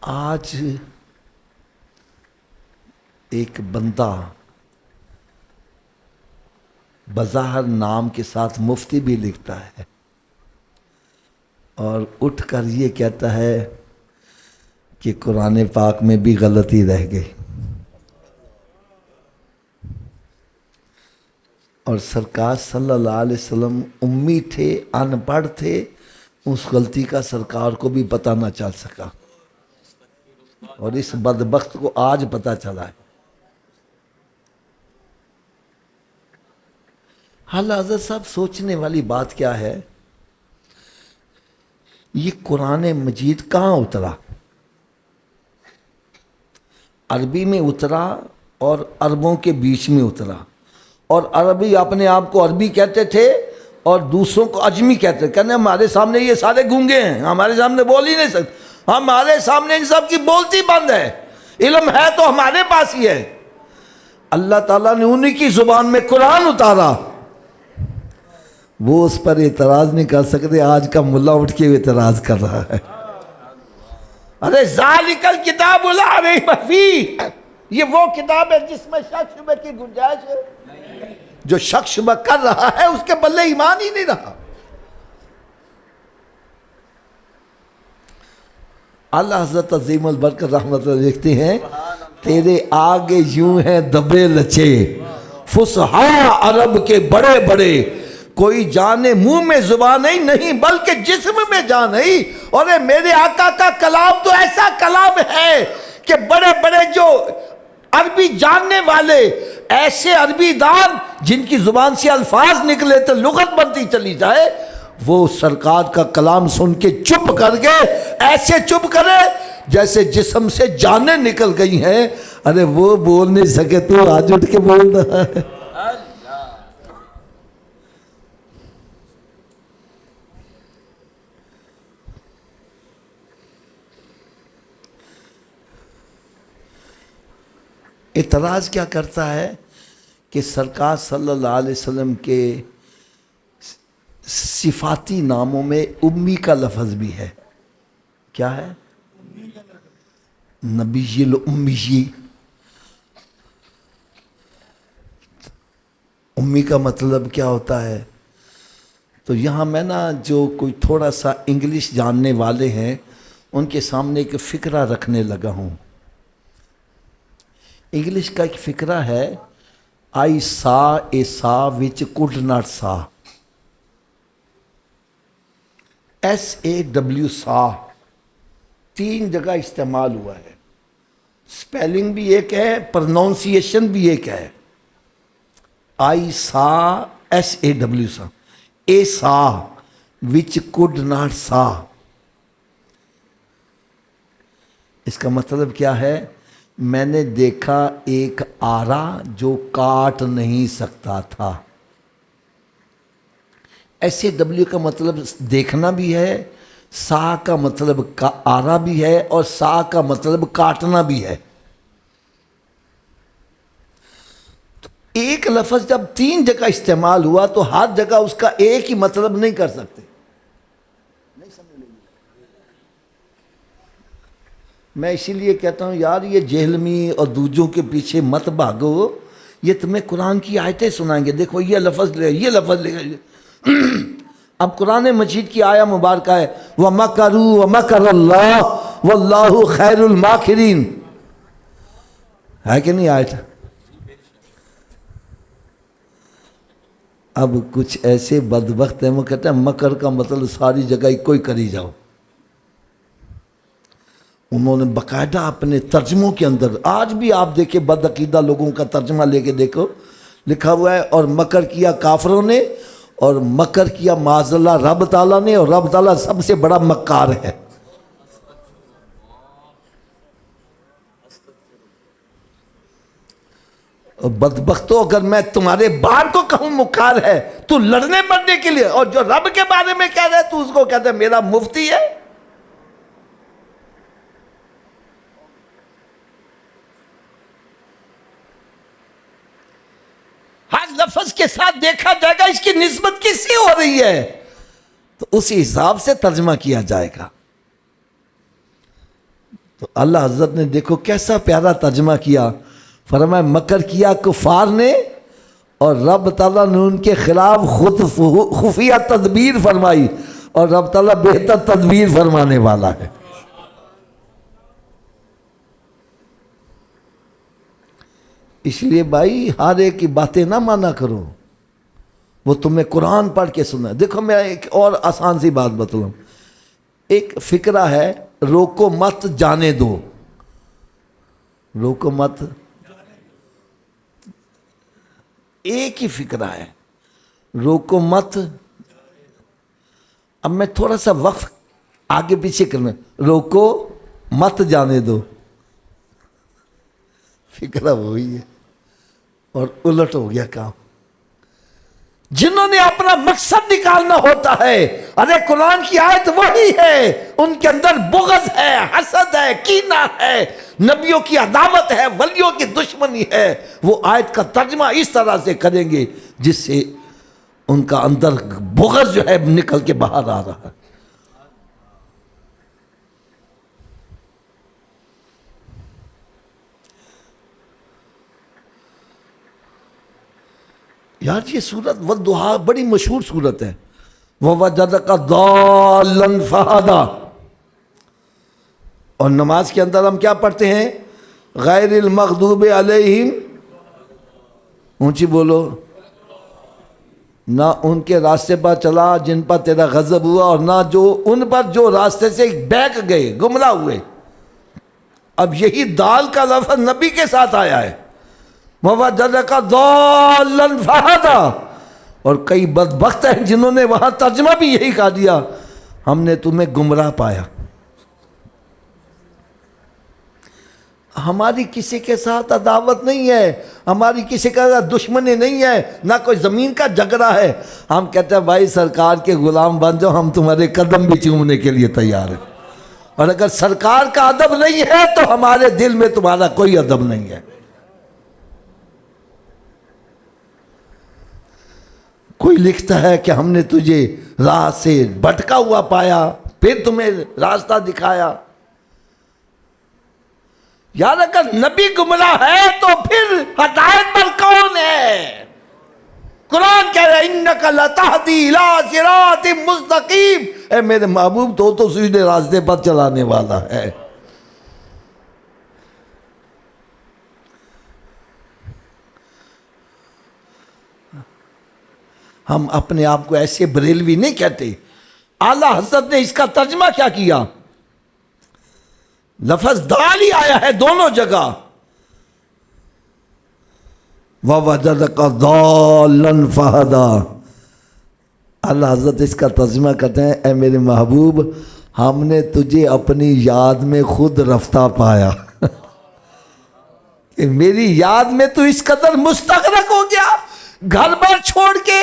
آج ایک بندہ بظاہر نام کے ساتھ مفتی بھی لکھتا ہے اور اٹھ کر یہ کہتا ہے کہ قرآن پاک میں بھی غلطی رہ گئی۔ اور سرکار صلی اللہ علیہ وسلم امی تھے، ان پڑھ تھے، اس غلطی کا سرکار کو بھی پتہ نہ چل سکا، اور اس بدبخت کو آج پتہ چلا ہے۔ حضرت حضرت صاحب سوچنے والی بات کیا ہے، یہ قرآن مجید کہاں اترا؟ عربی میں اترا اور عربوں کے بیچ میں اترا، اور عربی اپنے آپ کو عربی کہتے تھے اور دوسروں کو اجمی کہتے تھے، کہنے ہمارے سامنے یہ سارے گونگے ہیں، ہمارے سامنے بول ہی نہیں سکتے، ہمارے سامنے ان سب کی بولتی بند ہے، علم ہے تو ہمارے پاس ہی ہے۔ اللہ تعالیٰ نے انہی کی زبان میں قرآن اتارا، وہ اس پر اعتراض نہیں کر سکتے۔ آج کا ملا اٹھ کے اعتراض کر رہا ہے، ارے ذالک الکتاب لا ریب فیہ، یہ وہ کتاب ہے جس میں شک شبہ کی گنجائش ہے۔ جو شک شبہ کر رہا ہے اس کے بلے ایمان ہی نہیں رہا۔ اللہ حضرت عظیم البرکت رحمت اللہ لکھتے ہیں، تیرے آگے یوں ہیں دبے لچے فصحاء عرب کے بڑے بڑے، کوئی جانے منہ میں زبان نہیں بلکہ جسم میں جان نہیں۔ اور میرے آقا کا کلام تو ایسا کلام ہے کہ بڑے بڑے جو عربی جاننے والے، ایسے عربی دان جن کی زبان سے الفاظ نکلے تو لغت بنتی چلی جائے، وہ سرکار کا کلام سن کے چپ کر کے ایسے چپ کرے جیسے جسم سے جانیں نکل گئی ہیں۔ ارے وہ بول نہیں سکے تو آج اٹھ کے بول رہا ہے۔ اعتراض کیا کرتا ہے کہ سرکار صلی اللہ علیہ وسلم کے صفاتی ناموں میں امی کا لفظ بھی ہے۔ کیا ہے؟ نبی الامی۔ امی کا مطلب کیا ہوتا ہے؟ تو یہاں میں نا جو کوئی تھوڑا سا انگلش جاننے والے ہیں ان کے سامنے ایک فقرہ رکھنے لگا ہوں۔ انگلش کا ایک فقرہ ہے، I saw a saw which could not saw، SAW saw، 3 جگہ استعمال ہوا ہے، سپیلنگ بھی ایک ہے، پروننسیشن بھی ایک ہے۔ I saw SAW saw، a saw which could not saw، اس کا مطلب کیا ہے؟ میں نے دیکھا ایک آرا جو کاٹ نہیں سکتا تھا۔ SAW کا مطلب دیکھنا بھی ہے، سا کا مطلب آرا بھی ہے، اور سا کا مطلب کاٹنا بھی ہے۔ تو ایک لفظ جب 3 جگہ استعمال ہوا تو ہر جگہ اس کا ایک ہی مطلب نہیں کر سکتے۔ میں اسی لیے کہتا ہوں یار یہ جہلمی اور دوجوں کے پیچھے مت بھاگو، یہ تمہیں قرآن کی آیتیں سنائیں گے، دیکھو یہ لفظ لے، یہ لفظ لے۔ اب قرآن مجید کی آیہ مبارکہ ہے وَمَكَرُوا وَمَكَرَ اللَّهُ وَاللَّهُ خَيْرُ الْمَاكِرِينَ، ہے کہ نہیں آیت؟ اب کچھ ایسے بدبخت ہیں وہ کہتے ہیں مکر کا مطلب ساری جگہ کوئی کری جاؤ۔ انہوں نے باقاعدہ اپنے ترجموں کے اندر، آج بھی آپ دیکھیں بدعقیدہ لوگوں کا ترجمہ لے کے دیکھو، لکھا ہوا ہے اور مکر کیا کافروں نے، اور مکر کیا معاذ اللہ رب تعالیٰ نے، اور رب تعالیٰ سب سے بڑا مکار ہے۔ بدبختو، اگر میں تمہارے باپ کو کہوں مکار ہے تو لڑنے مرنے کے لیے، اور جو رب کے بارے میں کہہ رہے تو اس کو کہتے ہیں میرا مفتی ہے۔ ہر لفظ کے ساتھ دیکھا جائے گا اس کی نسبت کس سے ہو رہی ہے، تو اسی حساب سے ترجمہ کیا جائے گا۔ تو اللہ حضرت نے دیکھو کیسا پیارا ترجمہ کیا، فرمایا مکر کیا کفار نے، اور رب تعالیٰ نے ان کے خلاف خود خفیہ تدبیر فرمائی، اور رب تعالیٰ بہتر تدبیر فرمانے والا ہے۔ اس لیے بھائی ہر ایک کی باتیں نہ مانا کرو، وہ تمہیں قرآن پڑھ کے سنا. دیکھو میں ایک اور آسان سی بات بتلاؤں. ایک فقرہ ہے روکو مت جانے دو. روکو مت, ایک ہی فقرہ ہے, روکو مت. اب میں تھوڑا سا وقف آگے پیچھے کرنا, روکو مت جانے دو, فقرہ وہی ہے اور الٹ ہو گیا کام. جنہوں نے اپنا مقصد نکالنا ہوتا ہے, ارے قرآن کی آیت وہی ہے, ان کے اندر بغض ہے, حسد ہے, کینہ ہے, نبیوں کی عداوت ہے, ولیوں کی دشمنی ہے, وہ آیت کا ترجمہ اس طرح سے کریں گے جس سے ان کا اندر بغض جو ہے نکل کے باہر آ رہا ہے. یار یہ سورت والضحیٰ بڑی مشہور سورت ہے. وَوَجَدَكَ ضَالًّا فَہَدَىٰ. اور نماز کے اندر ہم کیا پڑھتے ہیں؟ غیر المغضوب علیہم, اونچی بولو, نہ ان کے راستے پر چلا جن پر تیرا غضب ہوا, اور نہ جو ان پر جو راستے سے بیک گئے, گمراہ ہوئے. اب یہی دال کا لفظ نبی کے ساتھ آیا ہے, وَوَجَدَكَ ضَالًّا فَہَدَىٰ. اور کئی بدبخت ہیں جنہوں نے وہاں ترجمہ بھی یہی کہا دیا, ہم نے تمہیں گمراہ پایا. ہماری کسی کے ساتھ عداوت نہیں ہے, ہماری کسی کے ساتھ دشمنی نہیں ہے, نہ کوئی زمین کا جھگڑا ہے. ہم کہتے ہیں بھائی سرکار کے غلام بن جاؤ, ہم تمہارے قدم بھی چومنے کے لیے تیار ہیں. اور اگر سرکار کا ادب نہیں ہے تو ہمارے دل میں تمہارا کوئی ادب نہیں ہے. کوئی لکھتا ہے کہ ہم نے تجھے راہ سے بھٹکا ہوا پایا, پھر تمہیں راستہ دکھایا. یار اگر نبی گمراہ ہے تو پھر ہدایت پر کون ہے؟ قرآن کہہ رہا ہے اِنَّكَ لَتَهْدِي إِلَىٰ صِرَاطٍ مُسْتَقِيمٍ. اے میرے محبوب تو سیدھے راستے پر چلانے والا ہے. ہم اپنے آپ کو ایسے بریلوی نہیں کہتے. اعلیٰ حضرت نے اس کا ترجمہ کیا کیا؟ لفظ دال ہی آیا ہے دونوں جگہ. وَوَجَدَكَ ضَالًّا فَہَدَىٰ. اعلیٰ حضرت اس کا ترجمہ کرتے ہیں اے میرے محبوب ہم نے تجھے اپنی یاد میں خود رفتہ پایا. کہ میری یاد میں تو اس قدر مستغرق ہو گیا, گھر بار چھوڑ کے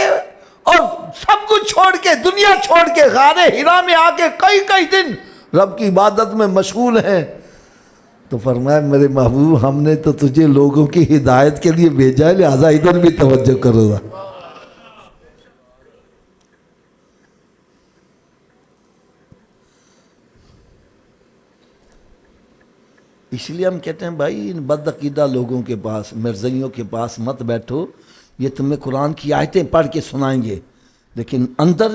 اور سب کچھ چھوڑ کے, دنیا چھوڑ کے غار ہرا میں آ کے کئی دن رب کی عبادت میں مشغول ہیں. تو فرمایا میرے محبوب ہم نے تو تجھے لوگوں کی ہدایت کے لیے بھیجا ہے, لہذا ادھر بھی توجہ کرو گا. اس لیے ہم کہتے ہیں بھائی ان بدعقیدہ لوگوں کے پاس, مرزائیوں کے پاس مت بیٹھو. یہ تمہیں قرآن کی آیتیں پڑھ کے سنائیں گے, لیکن اندر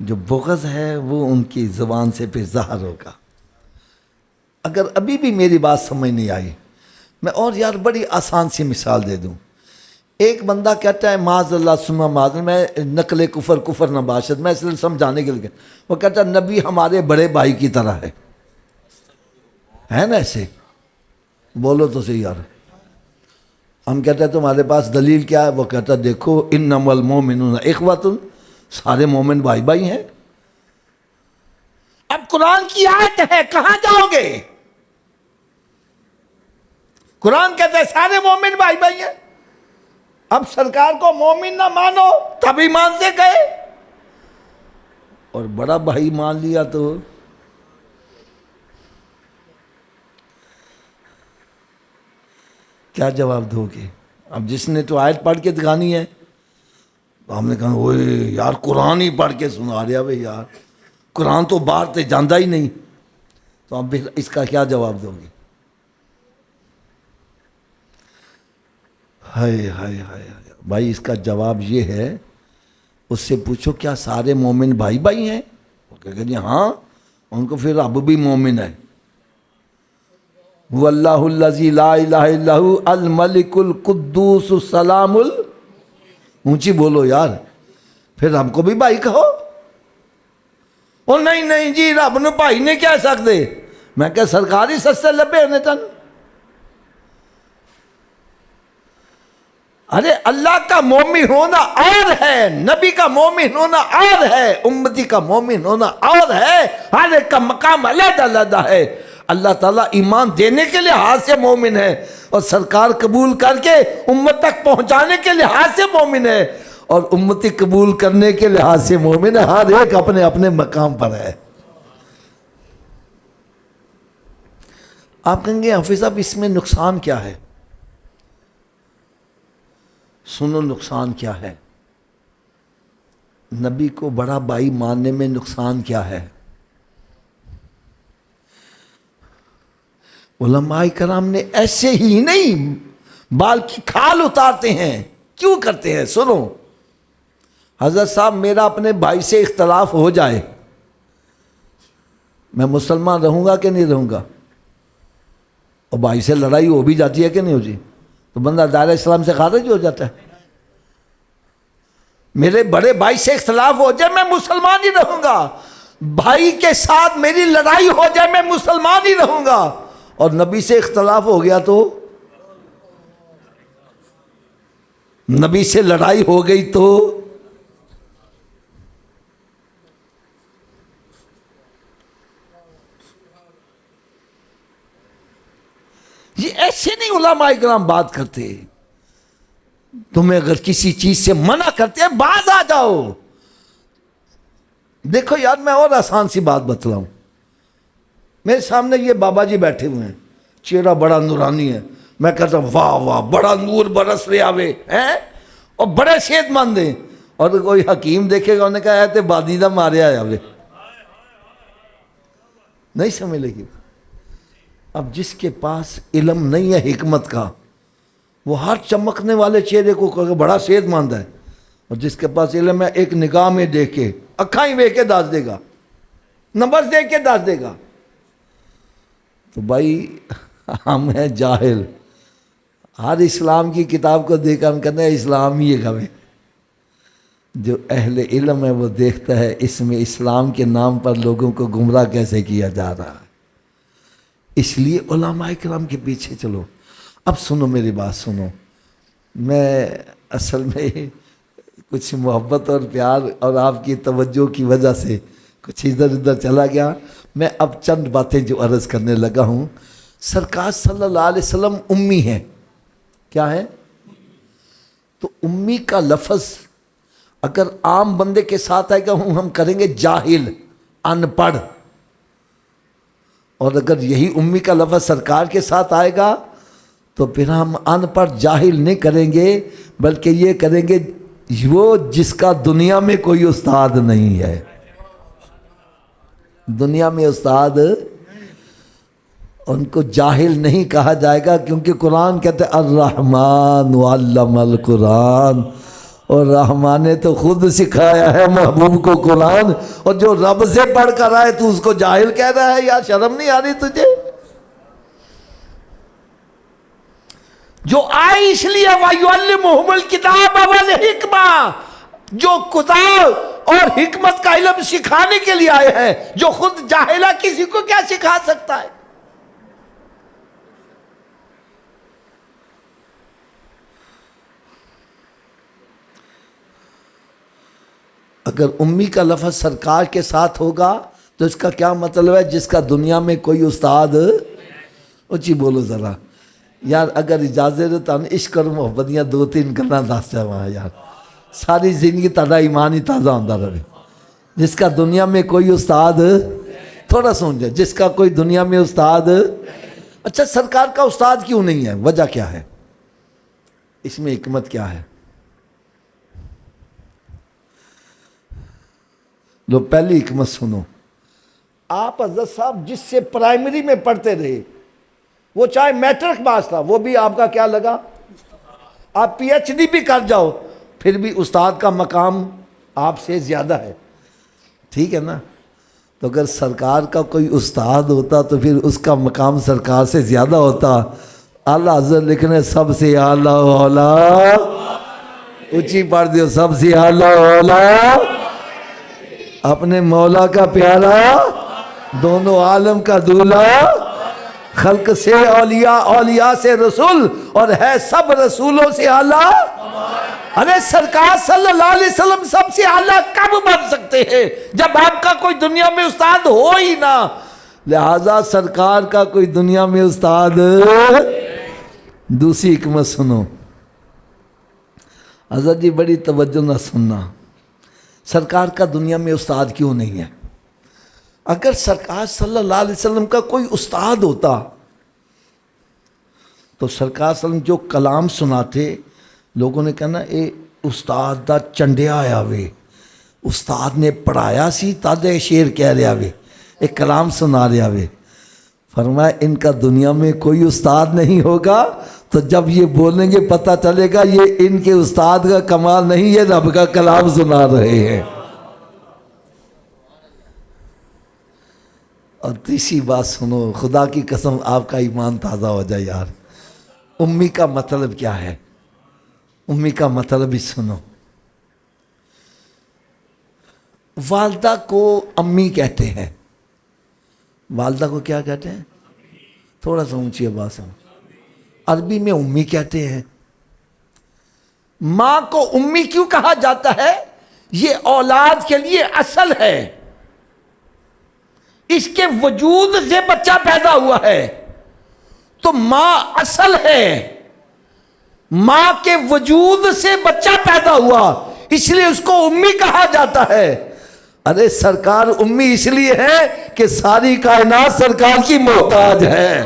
جو بغض ہے وہ ان کی زبان سے پھر ظاہر ہوگا. اگر ابھی بھی میری بات سمجھ نہیں آئی, میں اور یار بڑی آسان سی مثال دے دوں. ایک بندہ کہتا ہے معاذ اللہ ثم معاذ اللہ, میں نقل کفر نباشد, میں صرف سمجھانے کے لیے, وہ کہتا ہے نبی ہمارے بڑے بھائی کی طرح ہے نا ایسے. بولو تو صحیح یار. ہم کہتے ہیں تمہارے پاس دلیل کیا ہے؟ وہ کہتا ہے دیکھو انما المؤمنون اخوۃ, سارے مومن بھائی بھائی ہیں. اب قرآن کی آیت ہے, کہاں جاؤ گے؟ قرآن کہتا ہے سارے مومن بھائی بھائی ہیں. اب سرکار کو مومن نہ مانو تب ایمان سے گئے, اور بڑا بھائی مان لیا تو کیا جواب دو گے؟ اب جس نے تو آیت پڑھ کے دکھانی ہے, تو ہم نے کہا اوے یار قرآن ہی پڑھ کے سنا رہا بھائی, یار قرآن تو باہر تے جاندہ ہی نہیں. تو اب اس کا کیا جواب دو گے؟ ہائے ہائے ہائے بھائی, اس کا جواب یہ ہے, اس سے پوچھو کیا سارے مومن بھائی بھائی ہیں؟ وہ کہے گا جی ہاں, ان کو پھر رب بھی مومن ہے. هو اللہ الذی لا الہ الا هو الملک القدوس السلام اونچی بولو یار، پھر ہم کو بھی بھائی کہو۔ او نہیں نہیں جی رب نو بھائی نہیں کہہ سکتے۔ میں کہ سرکاری سستے لبے ہونے تن۔ ارے اللہ کا مومن ہونا اور ہے، نبی کا مومن ہونا اور ہے، امتی کا مومن ہونا اور ہے، ہر ایک کا مقام علیحدہ علیحدہ ہے۔ اللہ تعالیٰ ایمان دینے کے لحاظ سے مومن ہے، اور سرکار قبول کر کے امت تک پہنچانے کے لحاظ سے مومن ہے، اور امتی قبول کرنے کے لحاظ سے مومن ہے۔ ہر ایک اپنے اپنے مقام پر ہے۔ آپ کہیں گے حافظ صاحب اس میں نقصان کیا ہے؟ سنو نقصان کیا ہے۔ نبی کو بڑا بھائی ماننے میں نقصان کیا ہے؟ علماء کرام نے ایسے ہی نہیں بال کی کھال اتارتے ہیں۔ کیوں کرتے ہیں؟ سنو، حضرت صاحب میرا اپنے بھائی سے اختلاف ہو جائے، میں مسلمان رہوں گا کہ نہیں رہوں گا؟ اور بھائی سے لڑائی ہو بھی جاتی ہے کہ نہیں ہو جی تو بندہ دائرہ اسلام سے خارج ہو جاتا ہے۔ میرے بڑے بھائی سے اختلاف ہو جائے میں مسلمان ہی رہوں گا، بھائی کے ساتھ میری لڑائی ہو جائے میں مسلمان ہی رہوں گا، اور نبی سے اختلاف ہو گیا تو نبی سے لڑائی ہو گئی تو یہ ایسے نہیں علماء کرام بات کرتے۔ تمہیں اگر کسی چیز سے منع کرتے ہیں باز آ جاؤ۔ دیکھو یار میں اور آسان سی بات بتلاؤں، میرے سامنے یہ بابا جی بیٹھے ہوئے ہیں، چہرہ بڑا نورانی ہے، میں کہتا ہوں واہ واہ بڑا نور برس رہے آوے ہیں، اور بڑے صحت مند ہیں، اور کوئی حکیم دیکھے گا انہیں کہا ہے تے بادی دا مارے آیا ہوئے، نہیں سمجھ لگی۔ اب جس کے پاس علم نہیں ہے حکمت کا، وہ ہر چمکنے والے چہرے کو کہ بڑا صحت مند ہے، اور جس کے پاس علم ہے ایک نگاہ میں دیکھ کے اکھاں ہی ویکھ کے دس دے گا، نمبر دیکھ کے دس دے گا۔ تو بھائی ہم ہیں جاہل، ہر اسلام کی کتاب کو دیکھ ہم کہتے ہیں اسلام ہی ہے۔ جو اہل علم ہے وہ دیکھتا ہے اس میں اسلام کے نام پر لوگوں کو گمراہ کیسے کیا جا رہا ہے، اس لیے علماء کرام کے پیچھے چلو۔ اب سنو میری بات سنو، میں اصل میں کچھ محبت اور پیار اور آپ کی توجہ کی وجہ سے کچھ ادھر ادھر چلا گیا۔ میں اب چند باتیں جو عرض کرنے لگا ہوں، سرکار صلی اللہ علیہ وسلم امی ہیں، کیا ہے؟ تو امی کا لفظ اگر عام بندے کے ساتھ آئے گا ہم کریں گے جاہل، ان پڑھ، اور اگر یہی امی کا لفظ سرکار کے ساتھ آئے گا تو پھر ہم ان پڑھ جاہل نہیں کریں گے، بلکہ یہ کریں گے وہ جس کا دنیا میں کوئی استاد نہیں ہے۔ دنیا میں استاد ان کو جاہل نہیں کہا جائے گا، کیونکہ قرآن کہتے ہیں الرحمن علم القرآن، اور رحمان نے تو خود سکھایا ہے محبوب کو قرآن، اور جو رب سے پڑھ کر آئے تو اس کو جاہل کہہ رہا ہے؟ یار شرم نہیں آ رہی تجھے؟ جو آئی اس لیے وَيُعَلِّمُهُمُ الْكِتَابَ وَالْحِكْمَةَ، جو کتاب اور حکمت کا علم سکھانے کے لیے آئے ہیں، جو خود جاہلہ کسی کو کیا سکھا سکتا ہے؟ اگر امی کا لفظ سرکار کے ساتھ ہوگا تو اس کا کیا مطلب ہے؟ جس کا دنیا میں کوئی استاد، اچھی بولو ذرا یار، اگر اجازت ہے تو عشق اور محبتیاں دو تین گلاں دس جاواں یار، ساری زندگی تہاڈا ایمان ہی تازہ ہوندا رہے۔ جس کا دنیا میں کوئی استاد، تھوڑا سن جائے، جس کا کوئی دنیا میں استاد، اچھا سرکار کا استاد کیوں نہیں ہے؟ وجہ کیا ہے؟ اس میں حکمت کیا ہے؟ لو پہلی حکمت سنو، آپ حضرت صاحب جس سے پرائمری میں پڑھتے رہے، وہ چاہے میٹرک پاس تھا، وہ بھی آپ کا کیا لگا؟ آپ پی ایچ ڈی بھی کر جاؤ پھر بھی استاد کا مقام آپ سے زیادہ ہے، ٹھیک ہے نا؟ تو اگر سرکار کا کوئی استاد ہوتا تو پھر اس کا مقام سرکار سے زیادہ ہوتا. اعلیٰ حضرت لکھ رہے سب سے اعلیٰ اولا، اونچی پڑھ دیو، سب سے اعلیٰ اولا اپنے مولا کا پیارا، دونوں عالم کا دولہا، خلق سے اولیاء، اولیاء سے رسول، اور ہے سب رسولوں سے اعلیٰ. ارے سرکار صلی اللہ علیہ وسلم سب سے اعلیٰ کب بن سکتے ہیں جب آپ کا کوئی دنیا میں استاد ہو ہی نہ. لہذا سرکار کا کوئی دنیا میں استاد. دوسری حکمت سنو حضرت جی، بڑی توجہ نہ سننا. سرکار کا دنیا میں استاد کیوں نہیں ہے؟ اگر سرکار صلی اللہ علیہ وسلم کا کوئی استاد ہوتا تو سرکار صلی اللہ علیہ وسلم جو کلام سناتے لوگوں نے کہنا اے استاد دا چنڈیا آیا وے، استاد نے پڑھایا سی تادے شیر کہہ رہا وے، ایک کلام سنا رہا وے. فرمایا ان کا دنیا میں کوئی استاد نہیں ہوگا، تو جب یہ بولیں گے پتہ چلے گا یہ ان کے استاد کا کمال نہیں، یہ رب کا کلام سنا رہے ہیں. اور تیسری بات سنو، خدا کی قسم آپ کا ایمان تازہ ہو جائے یار. امی کا مطلب کیا ہے؟ امی کا مطلب ہی سنو. والدہ کو امی کہتے ہیں. والدہ کو کیا کہتے ہیں؟ تھوڑا سا اونچی آواز سے. عربی میں امی کہتے ہیں. ماں کو امی کیوں کہا جاتا ہے؟ یہ اولاد کے لیے اصل ہے، اس کے وجود سے بچہ پیدا ہوا ہے تو ماں اصل ہے. ماں کے وجود سے بچہ پیدا ہوا اس لیے اس کو امی کہا جاتا ہے. ارے سرکار امی اس لیے ہے کہ ساری کائنات سرکار کی محتاج ہے.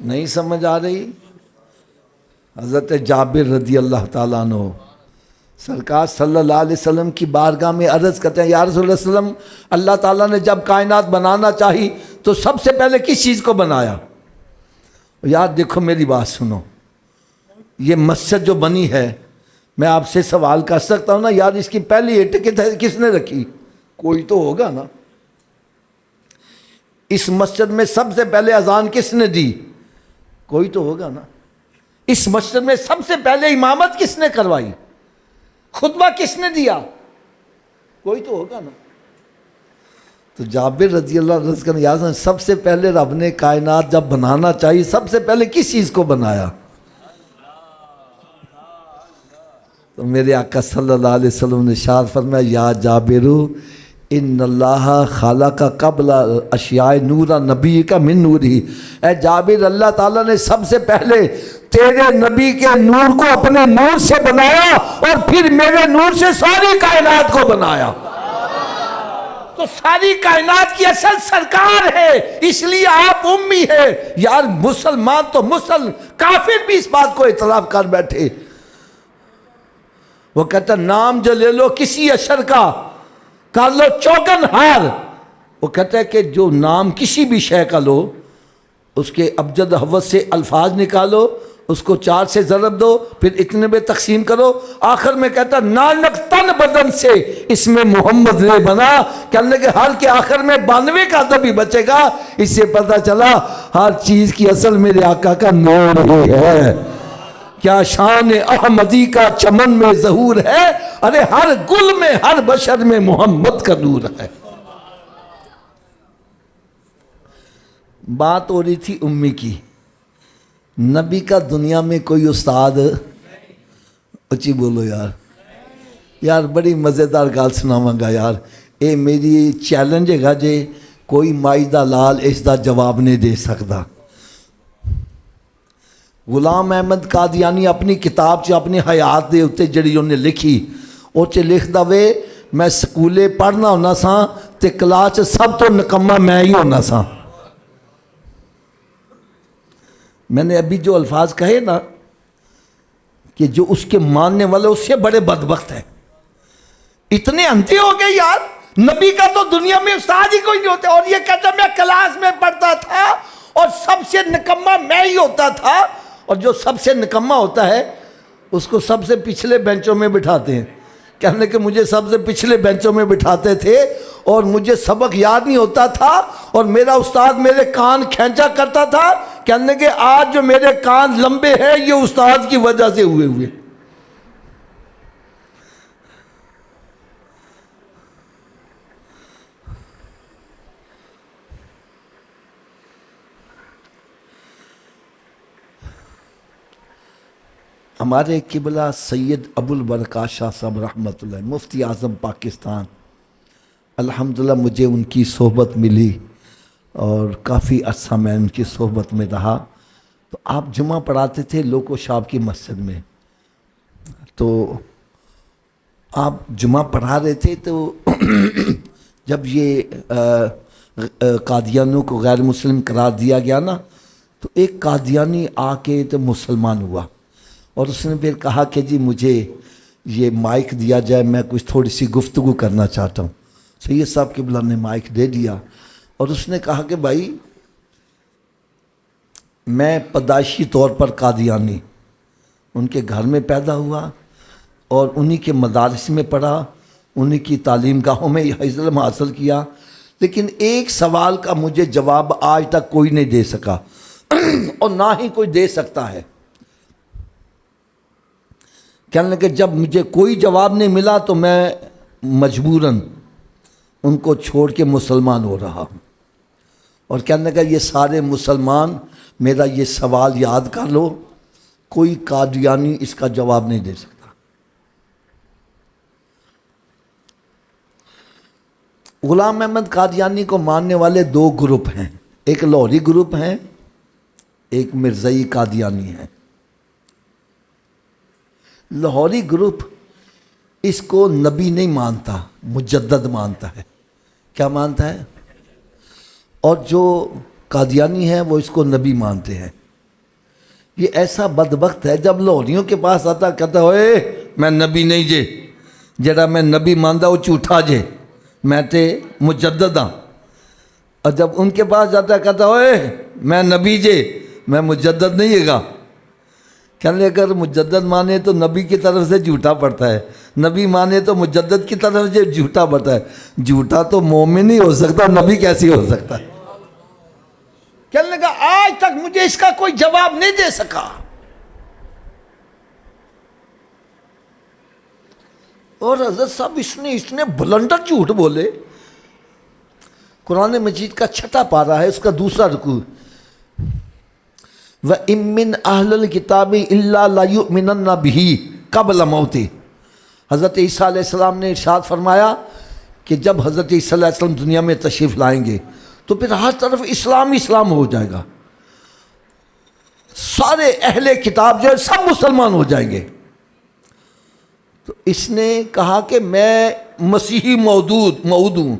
نہیں سمجھ آ رہی؟ حضرت جابر رضی اللہ تعالیٰ عنہ سرکار صلی اللہ علیہ وسلم کی بارگاہ میں عرض کرتے ہیں، یا رسول اللہ صلی اللہ علیہ وسلم، اللہ تعالیٰ نے جب کائنات بنانا چاہی تو سب سے پہلے کس چیز کو بنایا؟ یار دیکھو میری بات سنو، یہ مسجد جو بنی ہے میں آپ سے سوال کر سکتا ہوں نا یار، اس کی پہلی اینٹ کس نے رکھی؟ کوئی تو ہوگا نا. اس مسجد میں سب سے پہلے اذان کس نے دی؟ کوئی تو ہوگا نا. اس مسجد میں سب سے پہلے امامت کس نے کروائی؟ خطبہ کس نے دیا؟ کوئی تو ہوگا نا. تو جابر رضی اللہ عنہ یاد ہے، سب سے پہلے رب نے کائنات جب بنانا چاہیے سب سے پہلے کس چیز کو بنایا؟ تو میرے آقا صلی اللہ علیہ وسلم نے ارشاد فرمایا، یا جابرو ان اللہ خالق قبل اشیاء نورا نبی کا من نوری. اے جابر، اللہ تعالیٰ نے سب سے پہلے تیرے نبی کے نور کو اپنے نور سے بنایا اور پھر میرے نور سے ساری کائنات کو بنایا. تو ساری کائنات کی اصل سرکار ہے، اس لیے آپ امی ہے. یار مسلمان تو کافر بھی اس بات کو اعتراف کر بیٹھے. وہ کہتا نام جو لے لو کسی اشر کا کر لو چوگن ہار. وہ کہتا ہے کہ جو نام کسی بھی شے کا لو اس کے ابجد حوض سے الفاظ نکالو، اس کو 4 سے ضرب دو، پھر اتنے میں تقسیم کرو، آخر میں کہتا نانک تن بدن سے اس میں محمد نے بنا. کہنے کہ ہر کے آخر میں 92 کا ادب ہی بچے گا. اس سے پتہ چلا ہر چیز کی اصل میرے آقا کا نور ہی ہے. کیا شان احمدی کا چمن میں ظہور ہے، ارے ہر گل میں ہر بشر میں محمد کا نور ہے. بات ہو رہی تھی امی کی. نبی کا دنیا میں کوئی استاد؟ اچھی بولو یار. یار بڑی مزیدار گال سناواں گا یار. اے میری چیلنج ہے گا جے کوئی مائی دا لال اس دا جواب نہیں دے سکتا. غلام احمد قادیانی اپنی کتاب چ اپنی حیات دے اتنے جڑی انہیں لکھی وہ چ لکھدا وے میں سکولے پڑھنا ہونا سا تے کلاس سب تو نکما میں ہی ہونا سا. میں نے ابھی جو الفاظ کہے نا کہ جو اس کے ماننے والے اس سے بڑے بدبخت ہیں. اتنے اندھے ہو گئے یار. نبی کا تو دنیا میں استاد ہی کوئی نہیں ہوتے، اور یہ کہتا میں کلاس میں پڑھتا تھا اور سب سے نکما میں ہی ہوتا تھا. اور جو سب سے نکما ہوتا ہے اس کو سب سے پچھلے بینچوں میں بٹھاتے ہیں. کہنے کہ مجھے سب سے پچھلے بینچوں میں بٹھاتے تھے اور مجھے سبق یاد نہیں ہوتا تھا اور میرا استاد میرے کان کھینچا کرتا تھا. کہنے کہ آج جو میرے کان لمبے ہیں یہ استاد کی وجہ سے ہوئے. ہمارے قبلہ سید ابو البرکات شاہ صاحب رحمۃ اللہ مفتی اعظم پاکستان، الحمدللہ مجھے ان کی صحبت ملی اور کافی عرصہ میں ان کی صحبت میں رہا. تو آپ جمعہ پڑھاتے تھے لوکو شاپ کی مسجد میں. تو آپ جمعہ پڑھا رہے تھے تو جب یہ قادیانیوں کو غیر مسلم قرار دیا گیا نا، تو ایک قادیانی آ کے تو مسلمان ہوا اور اس نے پھر کہا کہ جی مجھے یہ مائک دیا جائے، میں کچھ تھوڑی سی گفتگو کرنا چاہتا ہوں. سید صاحب قبلہ نے مائک دے دیا اور اس نے کہا کہ بھائی میں پیدائشی طور پر قادیانی، ان کے گھر میں پیدا ہوا اور انہی کے مدارس میں پڑھا، انہی کی تعلیم گاہوں میں علم حاصل کیا، لیکن ایک سوال کا مجھے جواب آج تک کوئی نہیں دے سکا اور نہ ہی کوئی دے سکتا ہے. کہنے لگے جب مجھے کوئی جواب نہیں ملا تو میں مجبوراً ان کو چھوڑ کے مسلمان ہو رہا ہوں. اور کہنے لگا یہ سارے مسلمان میرا یہ سوال یاد کر لو، کوئی قادیانی اس کا جواب نہیں دے سکتا. غلام احمد قادیانی کو ماننے والے دو گروپ ہیں، ایک لاہوری گروپ ہیں، ایک مرزائی قادیانی ہیں. لاہوری گروپ اس کو نبی نہیں مانتا، مجدد مانتا ہے. کیا مانتا ہے؟ اور جو قادیانی ہیں وہ اس کو نبی مانتے ہیں. یہ ایسا بدبخت ہے جب لاہوریوں کے پاس آتا کہتا ہے میں نبی نہیں جے، جڑا میں نبی مانتا وہ جھوٹا جے، میں تے مجدد ہاں. اور جب ان کے پاس جاتا کہتا میں نبی جے، میں مجدد نہیں ہے گا. کہنے اگر مجدد مانے تو نبی کی طرف سے جھوٹا پڑتا ہے، نبی مانے تو مجدد کی طرف سے جھوٹا پڑتا ہے. جھوٹا تو مومن نہیں ہو سکتا، نبی کیسی ہو سکتا ہے؟ کہنے لگا آج تک مجھے اس کا کوئی جواب نہیں دے سکا. اور حضرت صاحب اس نے بلندر جھوٹ بولے. قرآن مجید کا 6 پارہ ہے، اس کا 2 رکوع، وَإِن مِّنْ أَهْلِ الْكِتَابِ إِلَّا لَيُؤْمِنَنَّ بِهِ قَبْلَ مَوْتِهِ. حضرت عیسیٰ علیہ السلام نے ارشاد فرمایا کہ جب حضرت عیسیٰ علیہ السلام دنیا میں تشریف لائیں گے تو پھر ہر طرف اسلام ہو جائے گا، سارے اہل کتاب جو ہے سب مسلمان ہو جائیں گے. تو اس نے کہا کہ میں مسیحی موعود ہوں،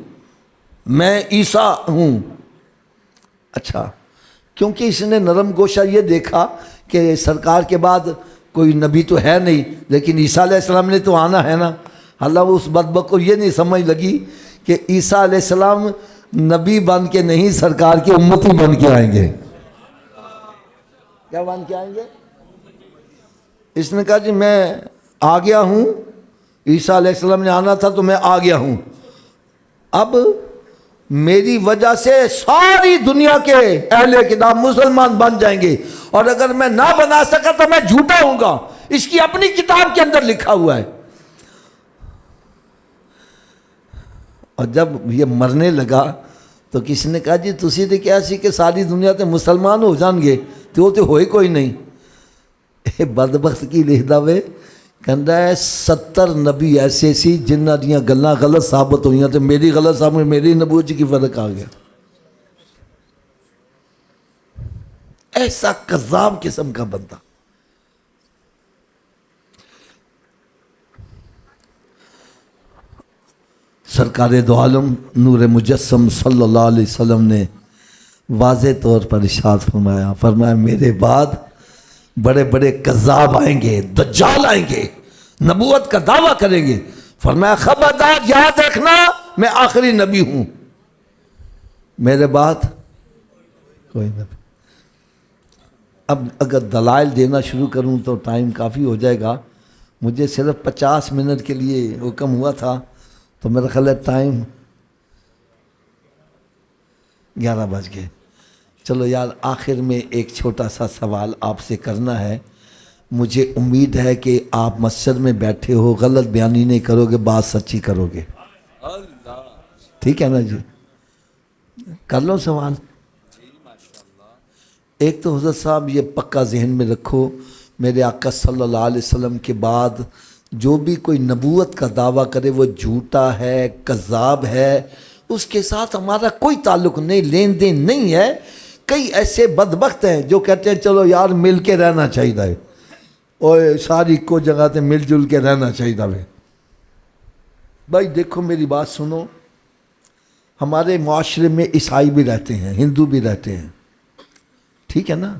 میں عیسیٰ ہوں. اچھا، کیونکہ اس نے نرم گوشہ یہ دیکھا کہ سرکار کے بعد کوئی نبی تو ہے نہیں، لیکن عیسیٰ علیہ السلام نے تو آنا ہے نا. اللہ اس بدبخت کو یہ نہیں سمجھ لگی کہ عیسیٰ علیہ السلام نبی بن کے نہیں، سرکار کی امتی بن کے آئیں گے. کیا بن کے آئیں گے؟ اس نے کہا جی میں آ گیا ہوں، عیسیٰ علیہ السلام نے آنا تھا تو میں آ گیا ہوں، اب میری وجہ سے ساری دنیا کے اہل کتاب مسلمان بن جائیں گے، اور اگر میں نہ بنا سکا تو میں جھوٹا ہوں گا. اس کی اپنی کتاب کے اندر لکھا ہوا ہے. اور جب یہ مرنے لگا تو کسی نے کہا جی تسی تے کیا سی کہ ساری دنیا تے مسلمان ہو جان گے، تو وہ تو ہوئی کوئی نہیں. بدبخت کی لکھدا وے کہندا ہے 70 نبی ایسے سی جنہاں دیاں گلاں غلط ثابت ہوئیاں تے میری غلط ثابت، میری نبوت کی فرق آ گیا. ایسا کذاب قسم کا بندہ. سرکار دو عالم نور مجسم صلی اللہ علیہ وسلم نے واضح طور پر ارشاد فرمایا میرے بعد بڑے بڑے کذاب آئیں گے، دجال آئیں گے، نبوت کا دعویٰ کریں گے. فرمایا خبردار یاد رکھنا میں آخری نبی ہوں، میرے بعد کوئی نبی. اب اگر دلائل دینا شروع کروں تو ٹائم کافی ہو جائے گا. مجھے صرف 50 منٹ کے لیے حکم ہوا تھا، تو میرا خیال ہے ٹائم 11 بج گئے. چلو یار، آخر میں ایک چھوٹا سا سوال آپ سے کرنا ہے. مجھے امید ہے کہ آپ مسجد میں بیٹھے ہو، غلط بیانی نہیں کرو گے، بات سچی کرو گے. ٹھیک ہے نا جی؟ کر لو سوال. ایک تو حضرت صاحب یہ پکا ذہن میں رکھو، میرے آقا صلی اللہ علیہ وسلم کے بعد جو بھی کوئی نبوت کا دعویٰ کرے وہ جھوٹا ہے، کذاب ہے. اس کے ساتھ ہمارا کوئی تعلق نہیں، لین دین نہیں ہے. کئی ایسے بدبخت ہیں جو کہتے ہیں چلو یار مل کے رہنا چاہیے، اور ساری کو جگہ تے مل جل کے رہنا چاہیے. بھائی دیکھو میری بات سنو، ہمارے معاشرے میں عیسائی بھی رہتے ہیں، ہندو بھی رہتے ہیں، ٹھیک ہے نا؟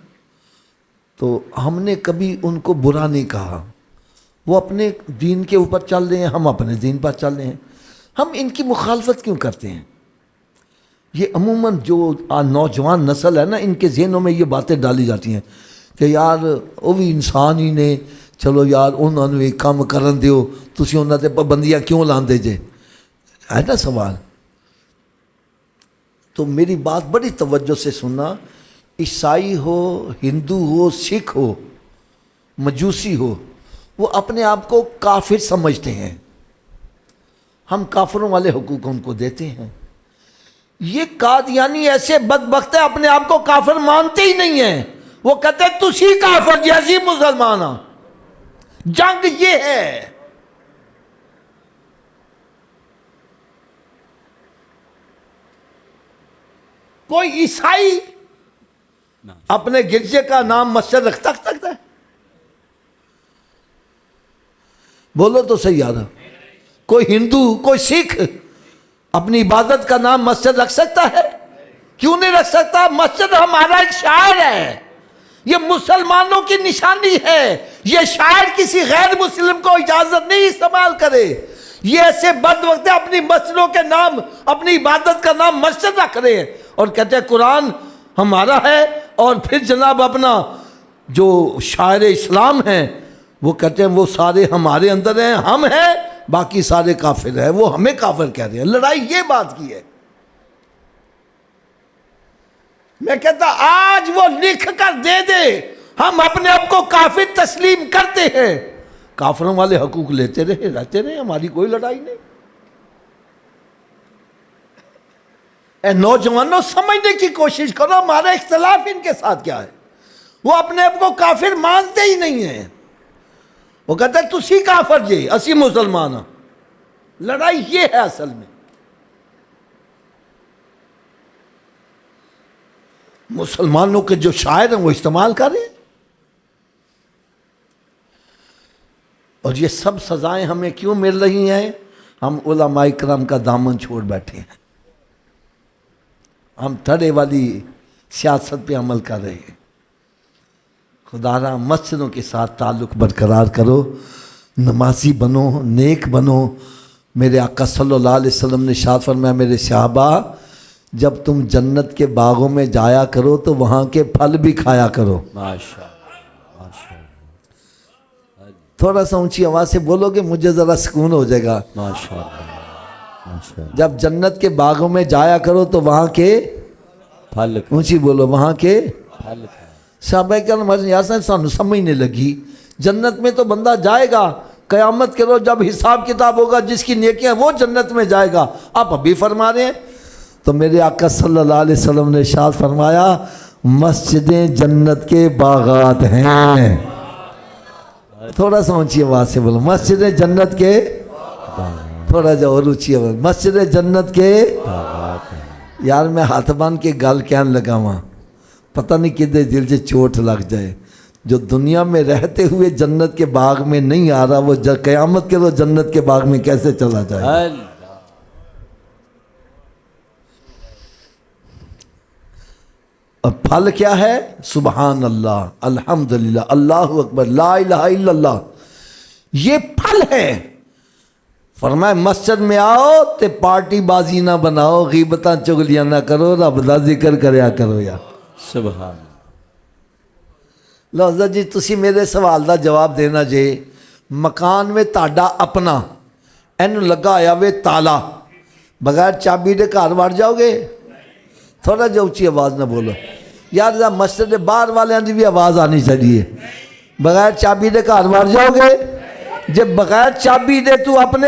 تو ہم نے کبھی ان کو برا نہیں کہا. وہ اپنے دین کے اوپر چل رہے ہیں، ہم اپنے دین پر چل رہے ہیں. ہم ان کی مخالفت کیوں کرتے ہیں؟ یہ عموماً جو نوجوان نسل ہے نا، ان کے ذہنوں میں یہ باتیں ڈالی جاتی ہیں کہ یار وہ بھی انسان ہی نے، چلو یار انہوں نے کام کرن دیو، تسی انہوں نے پابندیاں کیوں لاندے جے؟ ہے نا سوال؟ تو میری بات بڑی توجہ سے سننا. عیسائی ہو، ہندو ہو، سکھ ہو، مجوسی ہو، وہ اپنے آپ کو کافر سمجھتے ہیں. ہم کافروں والے حقوق ان کو دیتے ہیں. یہ قادیانی ایسے بدبخت ہیں، اپنے آپ کو کافر مانتے ہی نہیں ہیں. وہ کہتے ہیں تسی کافر جیسی مسلمان ہاں. جنگ یہ ہے. کوئی عیسائی اپنے گرجے کا نام مسجد رکھ سکتا ہے؟ بولو تو صحیح آ رہا. کوئی ہندو، کوئی سکھ اپنی عبادت کا نام مسجد رکھ سکتا ہے؟ کیوں نہیں رکھ سکتا؟ مسجد ہمارا ایک شعائر ہے، یہ مسلمانوں کی نشانی ہے. یہ شاعر کسی غیر مسلم کو اجازت نہیں استعمال کرے. یہ ایسے بدبخت اپنی مسجدوں کے نام، اپنی عبادت کا نام مسجد رکھ رہے ہیں اور کہتے ہیں قرآن ہمارا ہے. اور پھر جناب اپنا جو شاعر اسلام ہیں وہ کہتے ہیں وہ سارے ہمارے اندر ہیں، ہم ہیں، باقی سارے کافر ہیں. وہ ہمیں کافر کہہ رہے ہیں. لڑائی یہ بات کی ہے. میں کہتا آج وہ لکھ کر دے دے، ہم اپنے آپ کو کافر تسلیم کرتے ہیں. کافروں والے حقوق لیتے رہتے رہے، ہماری کوئی لڑائی نہیں. اے نوجوانوں سمجھنے کی کوشش کرو، ہمارا اختلاف ان کے ساتھ کیا ہے. وہ اپنے آپ کو کافر مانتے ہی نہیں ہیں. وہ کہتے ہیں تسی کافر جے، اسی مسلمان ہاں. لڑائی یہ ہے اصل میں. مسلمانوں کے جو شاعر ہیں وہ استعمال کر رہے ہیں، اور یہ سب سزائیں ہمیں کیوں مل رہی ہیں؟ ہم علماء کرام کا دامن چھوڑ بیٹھے ہیں. ہم تھڑے والی سیاست پہ عمل کر رہے ہیں. خدا را مسجدوں کے ساتھ تعلق برقرار کرو، نمازی بنو، نیک بنو. میرے آقا صلی اللہ علیہ وسلم نے ارشاد فرمایا میرے صحابہ جب تم جنت کے باغوں میں جایا کرو تو وہاں کے پھل بھی کھایا کرو. تھوڑا سا اونچی آواز سے بولو گے مجھے ذرا سکون ہو جائے گا. جب جنت کے باغوں میں جایا کرو تو وہاں کے پھل، اونچی بولو، وہاں کے پھل. صحابہ کرام یار سانو سمجھ نہیں لگی. جنت میں تو بندہ جائے گا قیامت کے روز جب حساب کتاب ہوگا، جس کی نیکیاں وہ جنت میں جائے گا. آپ ابھی فرما رہے ہیں. تو میرے آقا صلی اللہ علیہ وسلم نے ارشاد فرمایا مسجدیں جنت کے باغات ہیں. تھوڑا سا اونچی آواز سے بولو، مسجدیں جنت کے، تھوڑا جا اور اونچی آواز، مسجدیں جنت کے. یار میں ہاتھ باندھ کے گل کہنے لگا ہوں، پتہ نہیں کدے دل سے چوٹ لگ جائے. جو دنیا میں رہتے ہوئے جنت کے باغ میں نہیں آ رہا، وہ قیامت کے روز جنت کے باغ میں کیسے چلا جائے؟ اور پھل کیا ہے؟ سبحان اللہ، الحمدللہ، اللہ اکبر، لا الہ الا اللہ. یہ پھل ہے. فرمایا مسجد میں آؤ تے پارٹی بازی نہ بناؤ، غیبتاں چغلیاں نہ کرو، رب دا ذکر کریا کرو. یا سبحان. ਲਓ ਹਜ਼ਰਤ ਜੀ ਤੁਸੀਂ ਮੇਰੇ ਸਵਾਲ ਦਾ ਜਵਾਬ ਦੇਣਾ ਜੇ ਮਕਾਨ ਵਿੱਚ ਤੁਹਾਡਾ ਆਪਣਾ ਇਹਨੂੰ ਲੱਗਾ ਹੋਇਆ ਵੇ ਤਾਲਾ ਬਗੈਰ ਚਾਬੀ ਦੇ ਘਰ ਵੜ ਜਾਓਗੇ ਥੋੜਾ ਜਿਹਾ ਉੱਚੀ ਆਵਾਜ਼ ਨਾਲ ਬੋਲੋ ਯਾਰ ਦਾ ਮਸਜਿਦ ਦੇ ਬਾਹਰ ਵਾਲਿਆਂ ਦੀ ਵੀ ਆਵਾਜ਼ ਆਣੀ ਚਾਹੀਏ ਬਗੈਰ ਚਾਬੀ ਦੇ ਘਰ ਵੜ ਜਾਓਗੇ ਜੇ ਬਗੈਰ ਚਾਬੀ ਦੇ ਤੂੰ ਆਪਣੇ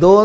2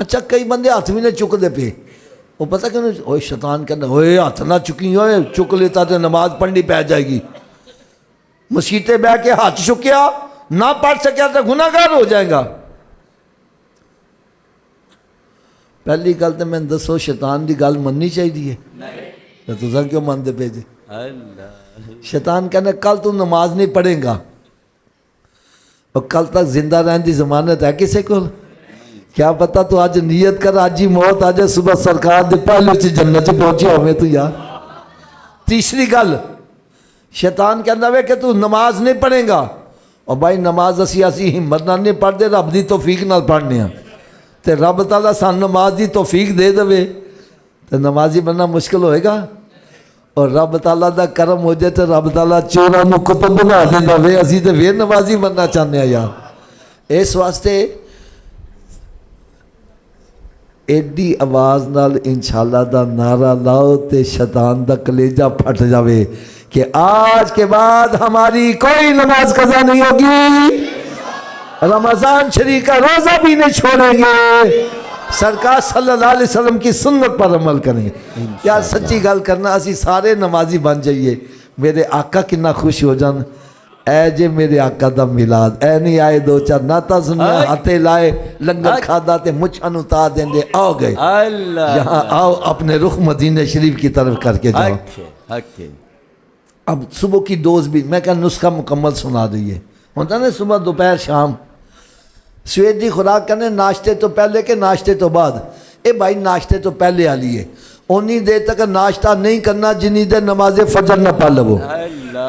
اچھا کئی بندے ہاتھ بھی نہیں چکتے پہ، وہ پتہ کہ اوے شیطان کہنا اوے ہاتھ نہ چکی ہوئے، چک لیتا تو نماز پڑھنی پہ جائے گی، مسیطے بہ کے ہاتھ چکیا نہ پڑھ سکیا تو گناہ گار ہو جائے گا۔ پہلی گل تو میں دسو شیطان دی گل مننی چاہیے تو تساں کیوں مانتے پے جی؟ اللہ شیطان کہنا کل تو نماز نہیں پڑھے گا، اور کل تک زندہ رہنے کی ضمانت ہے کسی کو؟ کیا پتا تو آج نیت کر آج ہی موت آ جائے، صبح سرکار دے پہلے چ جنت چ پہنچیا ہوئے تو یار۔ تیسری گل شیطان کہنا وے کہ تو نماز نہیں پڑھے گا، اور بھائی نماز اسی ہمت نال نہیں پڑھتے، رب دی توفیق نال پڑھنے ہیں، تے رب تعالیٰ سان نماز دی توفیق دے دے تو نمازی بننا مشکل ہوئے گا، اور رب تعالیٰ دا کرم ہو جائے تو رب تعالیٰ چوراں نوں کتب بنا دینا وے، اسی تے پھر نمازی بننا چاہتے ہیں یار۔ اس واسطے ایڈی آواز نال انشاءاللہ دا نعرہ لاؤ تے شیطان دا کلیجہ پھٹ جاوے کہ آج کے بعد ہماری کوئی نماز قضا نہیں ہوگی، رمضان شریف کا روزہ بھی نہیں چھوڑیں گے، سرکار صلی اللہ علیہ وسلم کی سنت پر عمل کریں گے۔ یار سچی گل کرنا اسی سارے نمازی بن جائیے، میرے آقا کنا خوش ہو جان، اے جے میرے آقا دا میلاد، اے نہیں آئے دو چار ناتا سنیا ہاتھے لائے لنگر کھادا تے مچھن اتار دیں دے آؤ گئے، اللہ یہاں آؤ اپنے رخ مدینہ شریف کی طرف کر کے جاؤ۔ حق ہے۔ اب صبح کی ڈوز بھی میں کہا نسخہ مکمل سنا دیئے، ہوتا نا صبح دوپہر شام، سویت دی خوراک کرنے ناشتے تو پہلے کہ ناشتے تو بعد؟ اے بھائی ناشتے تو پہلے آلیے، انہی دیر تک ناشتہ نہیں کرنا جنہی دیر نماز فجر نہ پڑھ لو،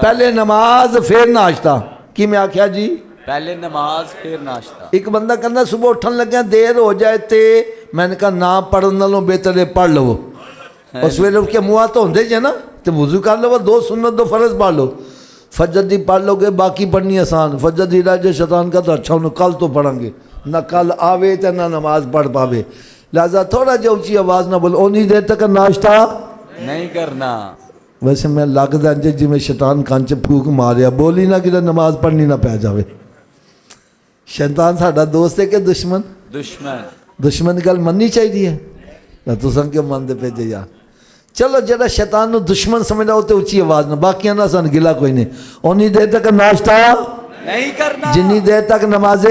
پہلے نماز پھر ناشتہ۔ کی میں آکھیا جی؟ پہلے نماز پھر ناشتہ۔ ایک بندہ کرنا صبح اٹھن لگیا دیر ہو جائے تے میں نے کہا نہ پڑھنا لو بہتر ہے پڑھ لو، اور سویرے اٹھ کے منہ تو ہوندے جے نا تو وضو کر لو، دو سنت دو فرض پڑھ لو، فجر دی پڑھ لو گے باقی پڑھنی آسان، فجر دی راجے شیطان کا تو اچھا انہوں کل تو پڑھیں گے، نہ کل آوے تے نہ نماز پڑھ پاوے، لہذا تھوڑا جو اونچی آواز نہ بولو، اونی دیر تک ناشتہ نہیں کرنا۔ ویسے میں لگ دیں جی میں شیطان کان چ پھوک ماریا، بولی نہ کہ نماز پڑھنی نہ پہ جاوے۔ شیطان ساڈا دوست ہے کہ دشمن؟ دشمن۔ دشمن گل مننی چاہیے نہ تساں کیوں مانتے پے جے یار؟ چلو جڑا شیطان نو دشمن سمجھا ہوتے اچھی آواز نہ، باقیاں نہ سن گلا کوئی نہیں، اونی دیر تک ناشتہ نہیں کرنا، جنی دیر تک نماز